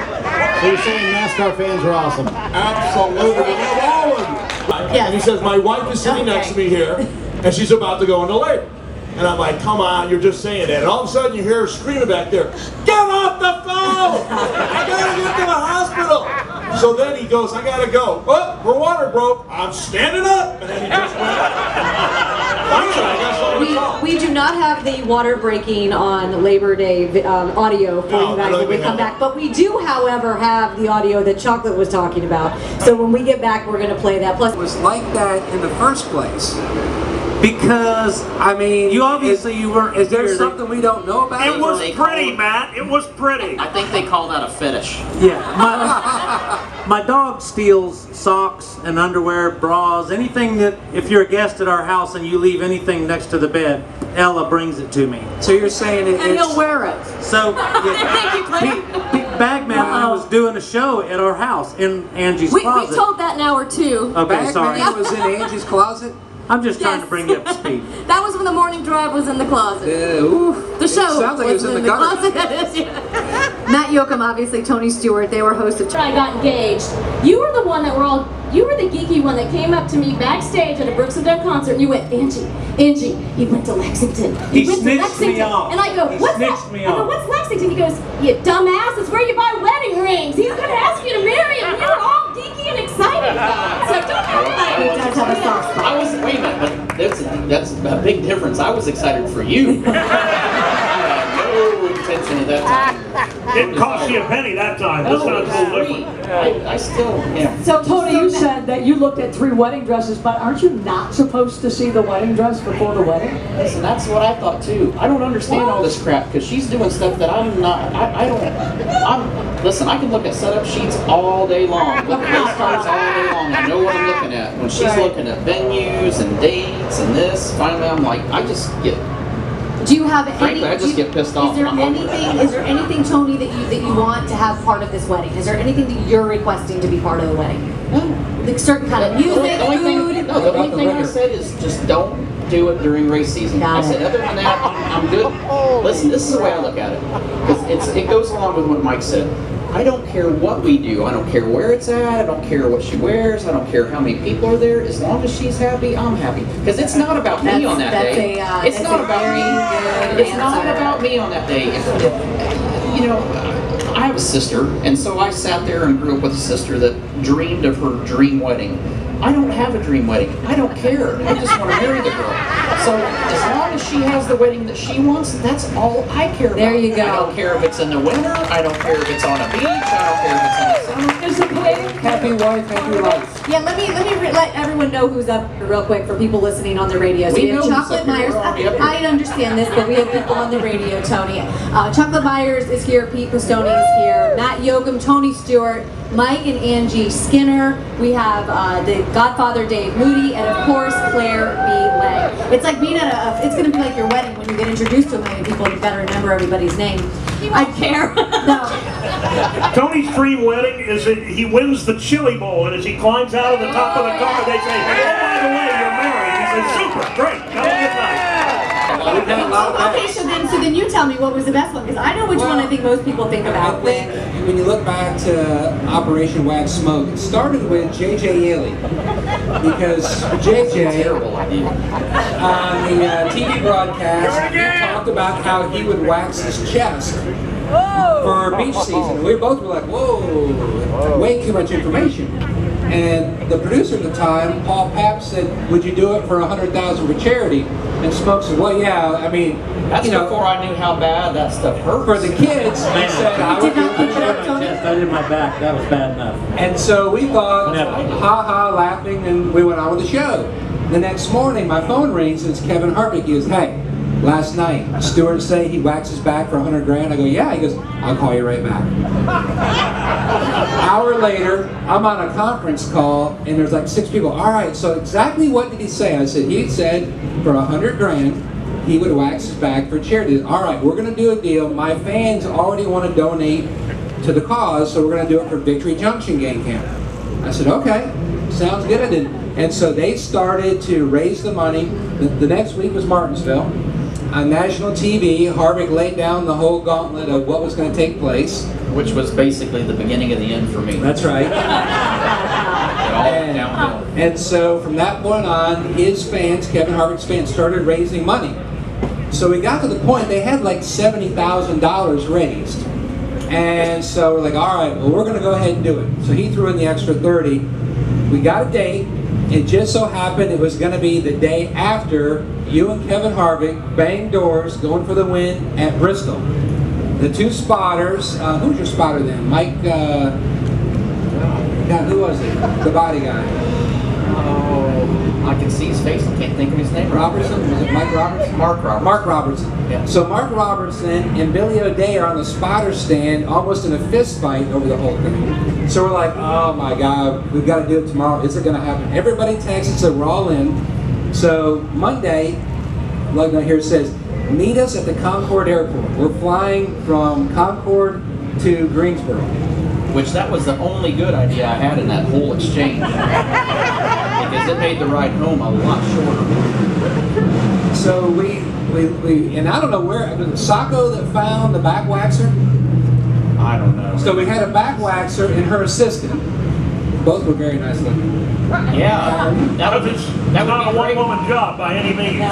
So you're saying NASCAR fans are awesome? Absolutely. I love all of you. And he says, "My wife is sitting next to me here, and she's about to go into labor." And I'm like, "Come on, you're just saying that." And all of a sudden you hear her screaming back there, "Get off the phone! I gotta get to the hospital!" So then he goes, "I gotta go." "Oh, her water broke. I'm standing up." And then he just went. We do not have the water breaking on Labor Day audio for you guys when we come back, but we do, however, have the audio that Chocolate was talking about. So when we get back, we're going to play that. Plus, It was like that in the first place. Because, I mean, You obviously weren't. is there something we don't know about? It was pretty, Matt. It was pretty. I think they call that a fetish. Yeah. My dog steals socks and underwear, bras, anything that, if you're a guest at our house and you leave anything next to the bed, Ella brings it to me. So you're saying And he'll wear it. So, Thank you, Claire. Bagman and I was doing a show at our house in Angie's We closet. told that in hour 2. Okay, sorry. Bagman was in Angie's closet? I'm just trying Yes. to bring you up to speed. That was when the morning drive was in the closet. The show sounds like it was in the gutter. closet. Matt Yoakum, obviously Tony Stewart, they were hosts of. I got engaged. You were the one that you were the geeky one that came up to me backstage at a Brooks and Dunn concert and you went, Angie, he went to Lexington. He went to snitched Lexington. me off. And I go, He what's that? snitched me I go, off. what's Lexington? He goes, you dumbass, it's where you buy wedding rings. He's going to ask you to marry him. And you're all geeky and excited about it. So don't act like He does have a soft spot. Wait a minute, but that's a big difference. I was excited for you. I had no intention at that time. It cost you a penny that time. This sounds a little different. I still, yeah. So Tony, you said that you looked at 3 wedding dresses, but aren't you not supposed to see the wedding dress before the wedding? Listen, that's what I thought too. I don't understand all this crap because she's doing stuff that I'm not. Listen, I can look at setup sheets all day long, look at race cars all day long. I know what I'm looking at. When she's looking at venues and dates and this, finally I'm like, I just get. Do you have Frankly, I just get pissed off. Is there anything, Tony, that you want to have part of this wedding? Is there anything that you're requesting to be part of the wedding? Like certain kind of music, food? The only thing I said is just don't do it during race season. I said, other than that, I'm good. Listen, this is the way I look at it. It goes along with what Mike said. I don't care what we do. I don't care where it's at. I don't care what she wears. I don't care how many people are there. As long as she's happy, I'm happy. Because it's not about me on that day. It's not about me. It's not about me on that day. You know, I have a sister, and so I sat there and grew up with a sister that dreamed of her dream wedding. I don't have a dream wedding. I don't care. I just want to marry the girl. So as long as she has the wedding that she wants, that's all I care about. There you go. I don't care if it's in the winter. I don't care if it's on a beach. I don't care if it's in the summer. Is it playing? Happy wife, happy life. Yeah, let me let everyone know who's up here real quick for people listening on the radio. So we have Chocolate Myers. I understand this, but we have people on the radio, Tony. Chocolate Myers is here, Pete Pistone is here, Matt Yoakum, Tony Stewart, Mike and Angie Skinner. We have the Godfather Dave Moody, and of course Claire B. Lang. It's like being at it's going to be like your wedding when you get introduced to a million people. You better remember everybody's name. I care. No. Tony's dream wedding is that he wins the chili bowl, and as he climbs out of the top of the car, they say, "Oh, by the way, you're married." He says, "Super, great, have a good night." Okay, so then you tell me what was the best one, because I know which one I think most people think about. When you look back to Operation Wax Smoke, it started with J.J. Yaley. Because J.J. on the TV broadcast, he talked about how he would wax his chest for beach season. We both were like, whoa, way too much information. And the producer at the time, Paul Papp, said, would you do it for $100,000 for charity? And Smoke said, well, yeah, I mean, that's before I knew how bad that stuff hurt. For the kids, he said, I would do it for I did my back, that was bad enough. And so we thought, ha-ha, laughing, and we went on with the show. The next morning, my phone rings, and it's Kevin Harvick. He goes, hey, last night, Stewart say he waxed his back for $100,000. I go, yeah. He goes, I'll call you right back. Hour later, I'm on a conference call, and there's like 6 people. All right, so exactly what did he say? I said, he said for $100,000, he would wax his back for charity. All right, we're going to do a deal. My fans already want to donate to the cause, so we're going to do it for Victory Junction Game Camp. I said, okay, sounds good. And so they started to raise the money. The next week was Martinsville. On national TV, Harvick laid down the whole gauntlet of what was going to take place. Which was basically the beginning of the end for me. That's right. And so from that point on, his fans, Kevin Harvick's fans, started raising money. So we got to the point, they had like $70,000 raised. And so we're like, all right, well, we're going to go ahead and do it. So he threw in the extra 30. We got a date. It just so happened it was going to be the day after you and Kevin Harvick banged doors going for the win at Bristol. The two spotters, who's your spotter then? Mike, God, who was it? The body guy. Oh, I can see his face. I can't think of his name. Robertson? Was it Mike Robertson? Mark Robertson. Mark Robertson. Yeah. So Mark Robertson and Billy O'Day are on the spotter stand, almost in a fist fight over the whole thing. So we're like, oh my God, we've got to do it tomorrow. Is it going to happen? Everybody texted, so we're all in. So Monday, like here it says, meet us at the Concord Airport. We're flying from Concord to Greensboro. Which that was the only good idea I had in that whole exchange. Because it made the ride home a lot shorter. So we and I don't know where, was it Sacco that found the back waxer? I don't know. So we had a back waxer and her assistant. Both were very nice looking. Yeah, that would not a one-woman job by any means.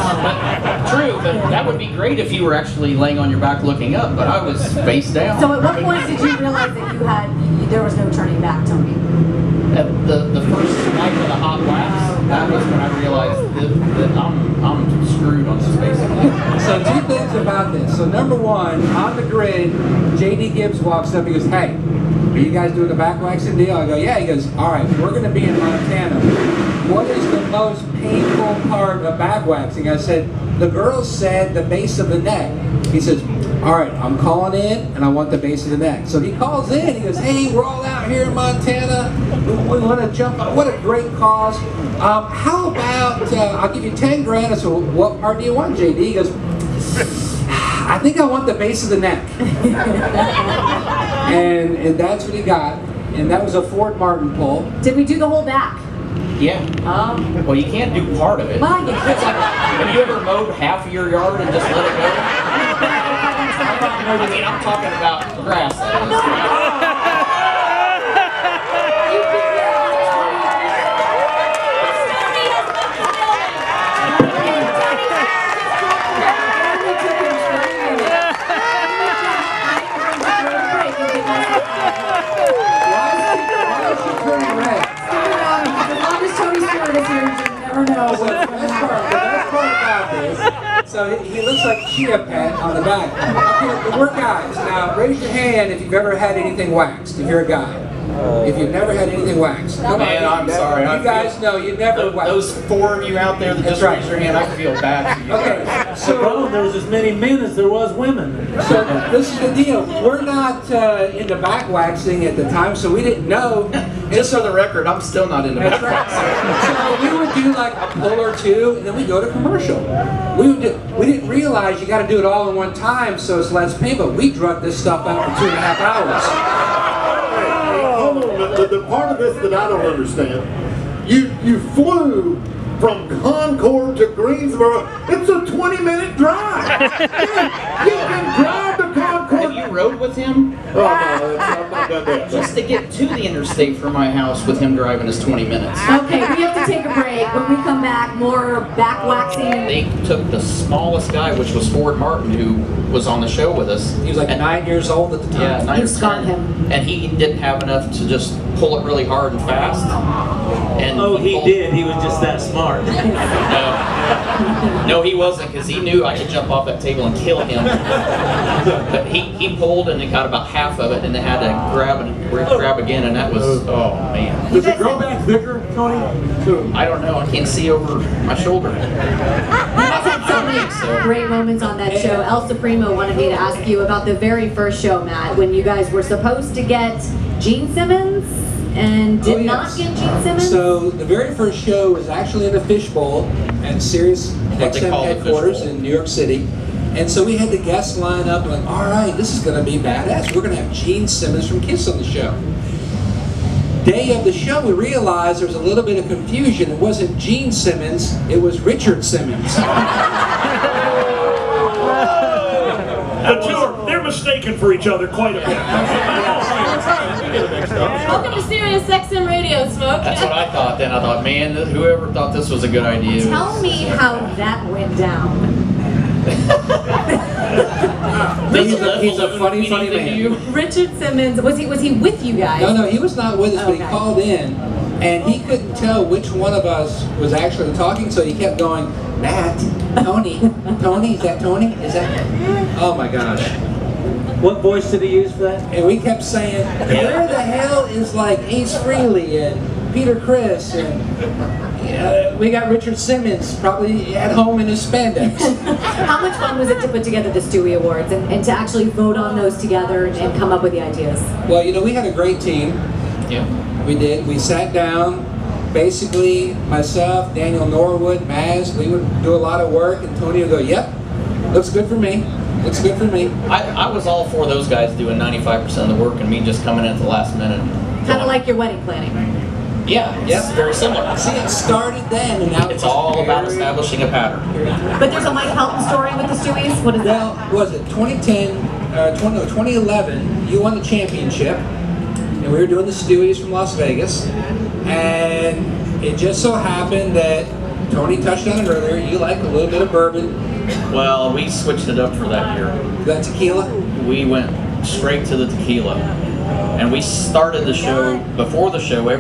True, but that would be great if you were actually laying on your back looking up, but I was face down. So at what point did you realize that there was no turning back, Tony? The first night of the hot wax, that was when I realized that I'm screwed on this basically. So 2 things about this. So number one, on the grid, J.D. Gibbs walks up, he goes, hey, are you guys doing a back waxing deal? I go, yeah. He goes, all right, we're going to be in Montana. What is the most painful part of back waxing? I said, the girls said the base of the neck. He says, all right, I'm calling in and I want the base of the neck. So he calls in, he goes, hey, we're all out here in Montana. We want to jump on. What a great cause. How about, I'll give you 10 grand. I said, well, what part do you want, JD? He goes, I think I want the base of the neck. and that's what he got. And that was a Ford Martin pull. Did we do the whole back? Yeah. Well, you can't do part of it. Well, you It's like, have you ever mowed half of your yard and just let it go? I mean, I'm talking about grass. So he looks like a chia pet on the back. Okay, we're guys. Now raise your hand if you've ever had anything waxed. If you're a guy. If you've never had anything waxed. Man, I'm sorry. You guys know you never waxed. Those 4 of you out there that just raised your hand, I feel bad for you. Okay, so there's as many men as there was women. So this is the deal. We're not into back waxing at the time, so we didn't know. Just for the record, I'm still not into back waxing. So we would do like a pull or two, and then we go to commercial. We didn't realize you got to do it all in one time, so it's less pain. But we drug this stuff out for 2.5 hours. Hold on, the part of this that I don't understand, you flew from Concord to Greensboro. It's a 20-minute drive. You can drive to Concord. Have you rode with him? Oh, no, I've not done that. Just to get to the interstate from my house with him driving is 20 minutes. Okay, we have to take a break. When we come back, more back waxing. They took the smallest guy, which was Ford Martin, who was on the show with us. He was like 9 years old at the time. Yeah, 9 You or scarred 10. him. And he didn't have enough to just pull it really hard and fast. And He did. He was just that smart. No, he wasn't, because he knew I could jump off that table and kill him. But he pulled and it got about half of it, and they had to grab again, and that was, oh man. Does it grow back thicker, Tony? I don't know. I can't see over my shoulder. So many great moments on that show. El Supremo wanted me to ask you about the very first show, Matt, when you guys were supposed to get Gene Simmons and did not get Gene Simmons. So the very first show was actually in a fishbowl at SiriusXM headquarters in New York City. And so we had the guests line up and like, all right, this is going to be badass. We're going to have Gene Simmons from Kiss on the show. Day of the show, we realized there was a little bit of confusion. It wasn't Gene Simmons, it was Richard Simmons. They're mistaken for each other quite a bit. Welcome to SiriusXM Radio, Smoke. That's what I thought then. I thought, man, whoever thought this was a good idea. Tell me how that went down. He's a funny man. Richard Simmons, was he with you guys? No, he was not with us, but he called in, and he couldn't tell which one of us was actually talking, so he kept going, Matt, Tony, is that Tony? Is that? Oh my gosh. What voice did he use for that? And we kept saying, where the hell is like Ace Frehley and Peter Criss and we got Richard Simmons probably at home in his spandex. How much fun was it to put together the Stewie Awards and to actually vote on those together and come up with the ideas? Well, we had a great team. Yeah. We did. We sat down. Basically, myself, Daniel Norwood, Maz, we would do a lot of work, and Tony would go, yep, looks good for me. Looks good for me. I was all for those guys doing 95% of the work and me just coming in at the last minute. Kind of like your wedding planning. Yeah, it's very similar. See, it started then, and now it's all about establishing a pattern. But there's a Mike Helton story with the Stewies. What is that? Was it 2011? You won the championship, and we were doing the Stewies from Las Vegas, and it just so happened that Tony touched on it earlier. You like a little bit of bourbon. Well, we switched it up for that year. That tequila? We went straight to the tequila. And we started the show, before the show, I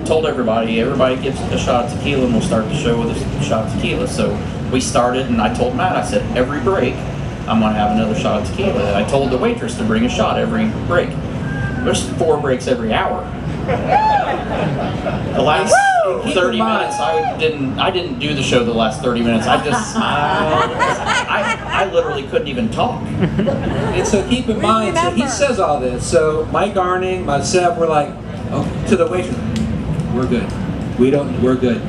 told everybody gets a shot of tequila and we'll start the show with a shot of tequila. So we started and I told Matt, I said, every break, I'm gonna have another shot of tequila. And I told the waitress to bring a shot every break. There's 4 breaks every hour. The last 30 minutes, I didn't do the show the last 30 minutes. I literally couldn't even talk. And so keep in mind, so he says all this. So Mike Arning, myself, we're like, oh, to the waitress, we're good. We're good.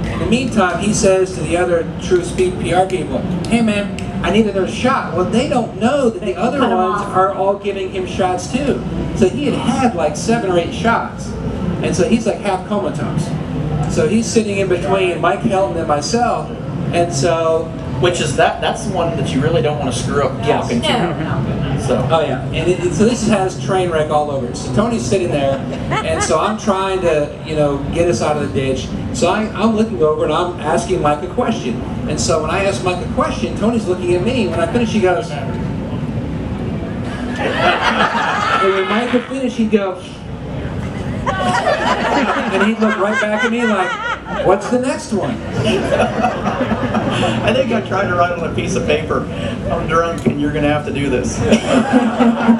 In the meantime, he says to the other True Speed PR people, hey man, I need another shot. Well, they don't know that the other ones are all giving him shots too. So he had like 7 or 8 shots. And so he's like half comatose. so he's sitting in between Mike Helton and myself, and so. Which is that's the one that you really don't want to screw up talking to. So. Oh yeah, and so this has train wreck all over it. So Tony's sitting there, and so I'm trying to, get us out of the ditch. So I'm looking over and I'm asking Mike a question. And so when I ask Mike a question, Tony's looking at me. When I finish, he goes. And when Mike would finish, he'd go. And he'd look right back at me like, "What's the next one?" I think I tried to write on a piece of paper, "I'm drunk and you're going to have to do this."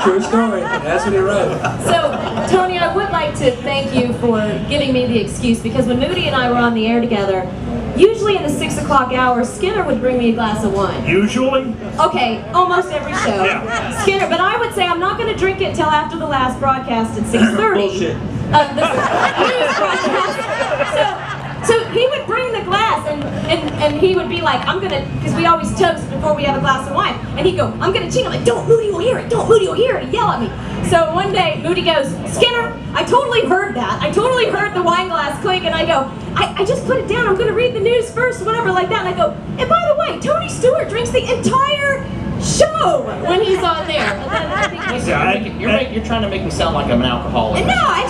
True story. That's what he wrote. So, Tony, I would like to thank you for giving me the excuse, because when Moody and I were on the air together, usually in the 6 o'clock hour, Skinner would bring me a glass of wine. Usually? Okay, almost every show. Yeah. Skinner, but I would say I'm not going to drink it until after the last broadcast at 6:30. Bullshit. The news broadcast. So he would bring the glass and he would be like, I'm gonna, because we always toast before we have a glass of wine, and he'd go, I'm gonna ching. I'm like, don't, Moody will hear it, don't, Moody will hear it, and yell at me. So one day, Moody goes, Skinner, I totally heard that. I totally heard the wine glass clink, and I go, I just put it down, I'm gonna read the news first, whatever like that, and I go, and by the way, Tony Stewart drinks the entire show when he's on there. And then I think You're trying to make me sound like I'm an alcoholic. and no, I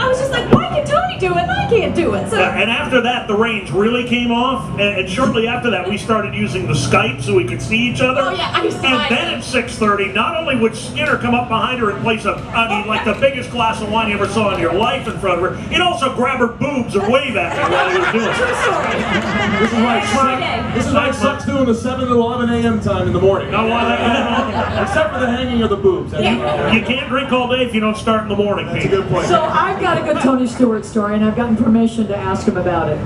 was just like, why can Tony do it and I can't do it? So And after that, the range really came off, and shortly after that, we started using the Skype so we could see each other. Oh, yeah, I used to And like then at 6:30, not only would Skinner come up behind her and place like the biggest glass of wine you ever saw in your life in front of her, he'd also grab her boobs and wave at her while he was doing it. This is why it sucks doing the 7 to 11 a.m. time in the morning. No, Except for the hanging of the boobs. You can't drink all day if you don't start in the morning, Pete. That's a good point. So I've got a good Tony Stewart story, and I've gotten permission to ask him about it.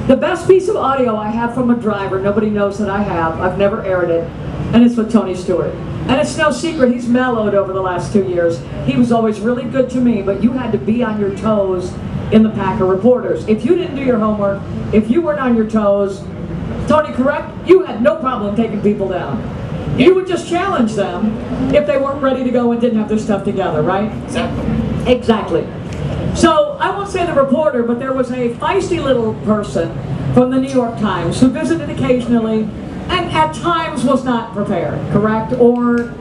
The best piece of audio I have from a driver, nobody knows that I have, I've never aired it, and it's with Tony Stewart. And it's no secret, he's mellowed over the last 2 years. He was always really good to me, but you had to be on your toes in the pack of reporters. If you didn't do your homework, if you weren't on your toes, Tony, correct? You had no problem taking people down. You would just challenge them if they weren't ready to go and didn't have their stuff together, right? Exactly. Exactly. So I won't say the reporter, but there was a feisty little person from the New York Times who visited occasionally and at times was not prepared, correct? Or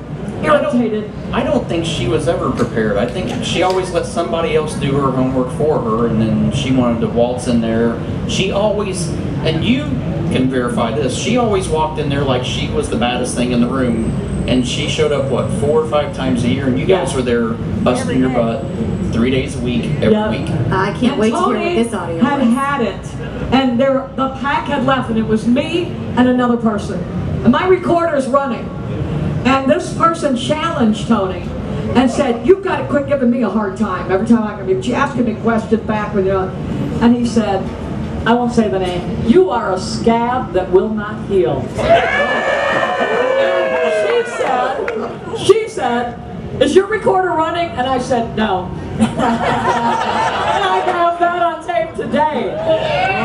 irritated. I don't think she was ever prepared. I think she always let somebody else do her homework for her, and then she wanted to waltz in there. She always, and you can verify this, she always walked in there like she was the baddest thing in the room, and she showed up, what, 4 or 5 times a year, and you guys were there busting your butt 3 days a week, every week. I can't wait to hear what this audio is. had it, and the pack had left, and it was me and another person. And my recorder's running. And this person challenged Tony and said, you've got to quit giving me a hard time every time I can be asking me questions back with you. And he said, I won't say the name, you are a scab that will not heal. She said, is your recorder running? And I said, no. And I have that on tape today.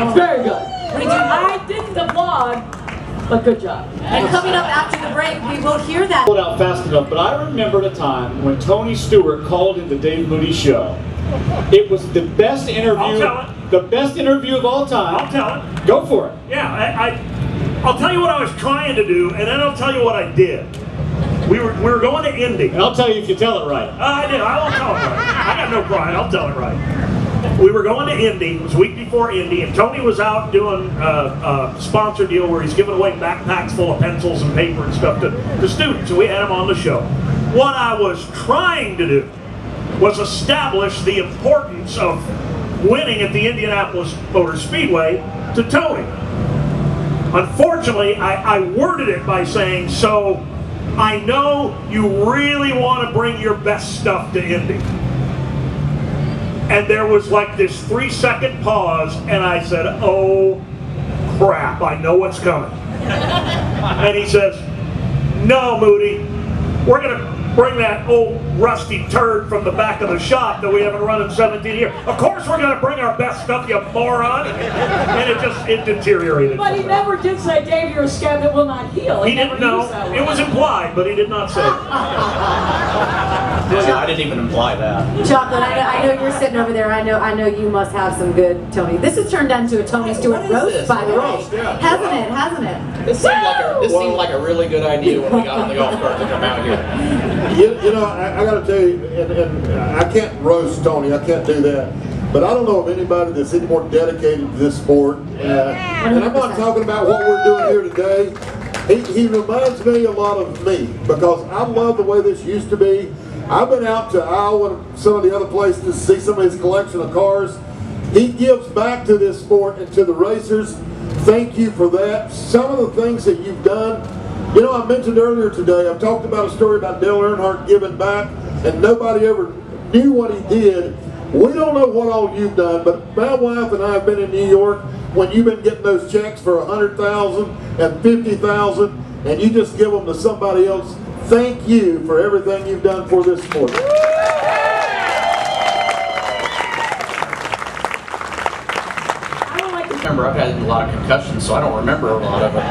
It's very good. I didn't applaud, but good job. And coming up after the break, we will hear that. Pulled out fast enough, but I remember the time when Tony Stewart called in the Dave Moody show. It was the best interview. I'll tell it. The best interview of all time. I'll tell it. Go for it. Yeah, I'll tell you what I was trying to do, and then I'll tell you what I did. We were going to Indy. And I'll tell you if you tell it right. I did. I won't tell it right. I got no pride. I'll tell it right. We were going to Indy. It was a week before Indy, and Tony was out doing a sponsor deal where he's giving away backpacks full of pencils and paper and stuff to students. So we had him on the show. What I was trying to do was establish the importance of winning at the Indianapolis Motor Speedway to Tony. Unfortunately, I worded it by saying, so I know you really want to bring your best stuff to Indy. And there was like this 3-second pause, and I said, oh crap, I know what's coming. And he says, no, Moody, we're going to bring that old rusty turd from the back of the shop that we haven't run in 17 years. Of course we're going to bring our best stuff, you moron. And it deteriorated. But he never did say, Dave, you're a scab that will not heal. He didn't know. It was implied, but he did not say it. I didn't even imply that. Chocolate, I know you're sitting over there. I know you must have some good Tony. This has turned into a Tony Stewart roast, by the way. Hasn't it? This seemed like a really good idea when we got on the golf cart to come out here. You know, I got to tell you, and I can't roast Tony. I can't do that. But I don't know of anybody that's any more dedicated to this sport. And I'm not talking about what we're doing here today. He reminds me a lot of me because I love the way this used to be. I've been out to Iowa and some of the other places to see some of his collection of cars. He gives back to this sport and to the racers. Thank you for that. Some of the things that you've done. You know, I mentioned earlier today, I've talked about a story about Dale Earnhardt giving back, and nobody ever knew what he did. We don't know what all you've done, but my wife and I have been in New York when you've been getting those checks for $100,000 and $50,000, and you just give them to somebody else. Thank you for everything you've done for this sport. Remember, I've had a lot of concussions, so I don't remember a lot of it,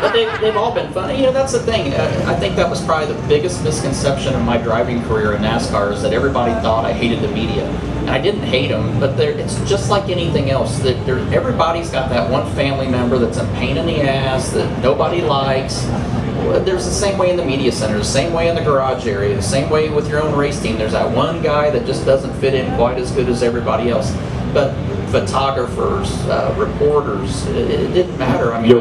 but they've all been fun. You know, that's the thing. I think that was probably the biggest misconception of my driving career in NASCAR is that everybody thought I hated the media. And I didn't hate them, but it's just like anything else. Everybody's got that one family member that's a pain in the ass that nobody likes. There's the same way in the media center, the same way in the garage area, the same way with your own race team. There's that one guy that just doesn't fit in quite as good as everybody else. But photographers, reporters, it didn't matter. I mean,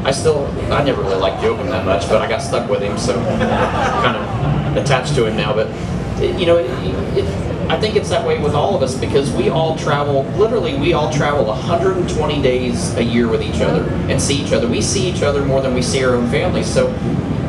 I never really liked Joachim that much, but I got stuck with him, so kind of attached to him now. But you know, I think it's that way with all of us because we all travel, literally we all travel 120 days a year with each other and see each other. We see each other more than we see our own families, so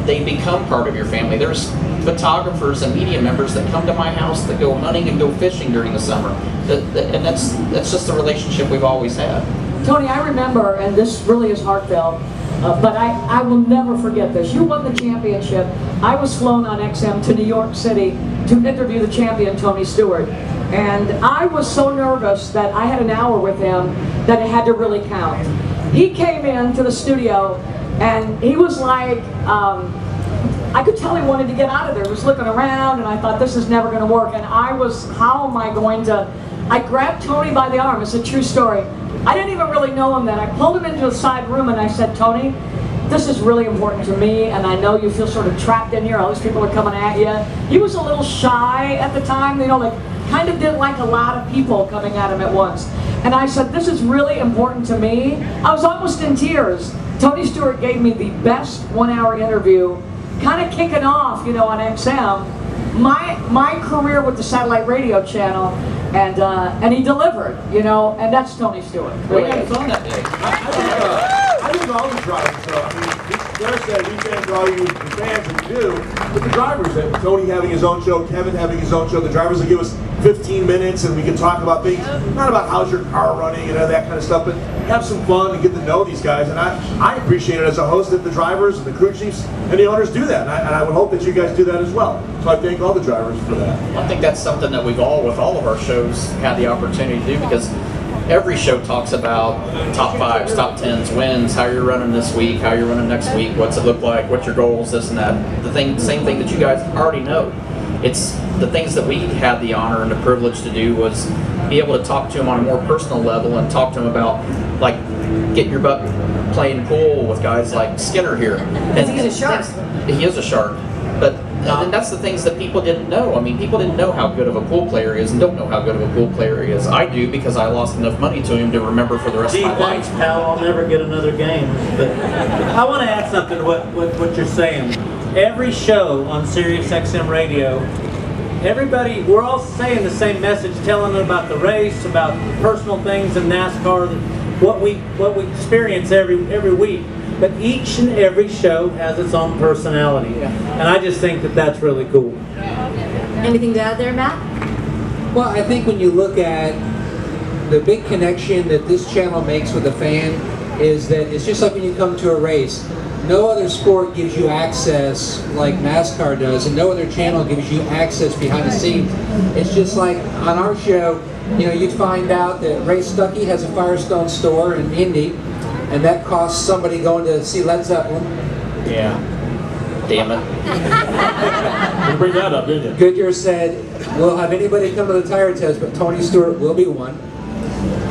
they become part of your family. There's photographers and media members that come to my house that go hunting and go fishing during the summer. And that's just the relationship we've always had. Tony, I remember, and this really is heartfelt, but I will never forget this. You won the championship. I was flown on XM to New York City to interview the champion, Tony Stewart. And I was so nervous that I had an hour with him that it had to really count. He came into the studio and he was like, I could tell he wanted to get out of there. He was looking around and I thought, this is never going to work. And I was, how am I going to, I grabbed Tony by the arm. It's a true story. I didn't even really know him then. I pulled him into a side room and I said, Tony, this is really important to me and I know you feel sort of trapped in here. All these people are coming at you. He was a little shy at the time, you know, like kind of didn't like a lot of people coming at him at once. And I said, this is really important to me. I was almost in tears. Tony Stewart gave me the best 1 hour interview, kind of kicking off, you know, on XM, my career with the satellite radio channel, and he delivered, you know, and that's Tony Stewart. We had fun that day. I think all the drivers, though. I mean, Claire said we thank all you fans and you do, but the drivers, Tony having his own show, Kevin having his own show, the drivers will give us 15 minutes and we can talk about things, not about how's your car running and that kind of stuff, but have some fun and get to know these guys. And I appreciate it as a host that the drivers and the crew chiefs and the owners do that. And I would hope that you guys do that as well. So I thank all the drivers for that. I think that's something that we've all, with all of our shows, had the opportunity to do because every show talks about top fives, top tens, wins, how you're running this week, how you're running next week, what's it look like, what's your goals, this and that. Same thing that you guys already know. It's the things that we had the honor and the privilege to do was be able to talk to them on a more personal level and talk to them about, like, getting your butt playing pool with guys like Skinner here. And he's a shark. He is a shark. But and that's the things that people didn't know. I mean, people didn't know how good of a pool player he is and don't know how good of a pool player he is. I do because I lost enough money to him to remember for the rest of my life. Thanks, pal. I'll never get another game. But I want to add something to what you're saying. Every show on SiriusXM Radio, everybody, we're all saying the same message, telling them about the race, about personal things in NASCAR, what we experience every week. But each and every show has its own personality, and I just think that that's really cool. Anything to add there, Matt? Well, I think when you look at the big connection that this channel makes with the fan is that it's just like when you come to a race. No other sport gives you access like NASCAR does, and no other channel gives you access behind the scenes. It's just like on our show, you know, you'd find out that Ray Stuckey has a Firestone store in Indy, and that costs somebody going to see Led Zeppelin. Yeah. damn it. You bring that up, didn't you? Goodyear said, we'll have anybody come to the tire test, but Tony Stewart will be one.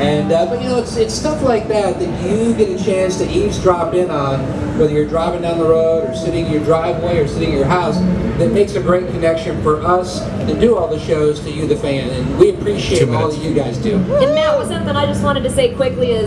And but you know, it's stuff like that that you get a chance to eavesdrop in on, whether you're driving down the road or sitting in your driveway or sitting in your house, that makes a great connection for us to do all the shows to you, the fan, and we appreciate all that you guys do. And Matt, something I just wanted to say quickly is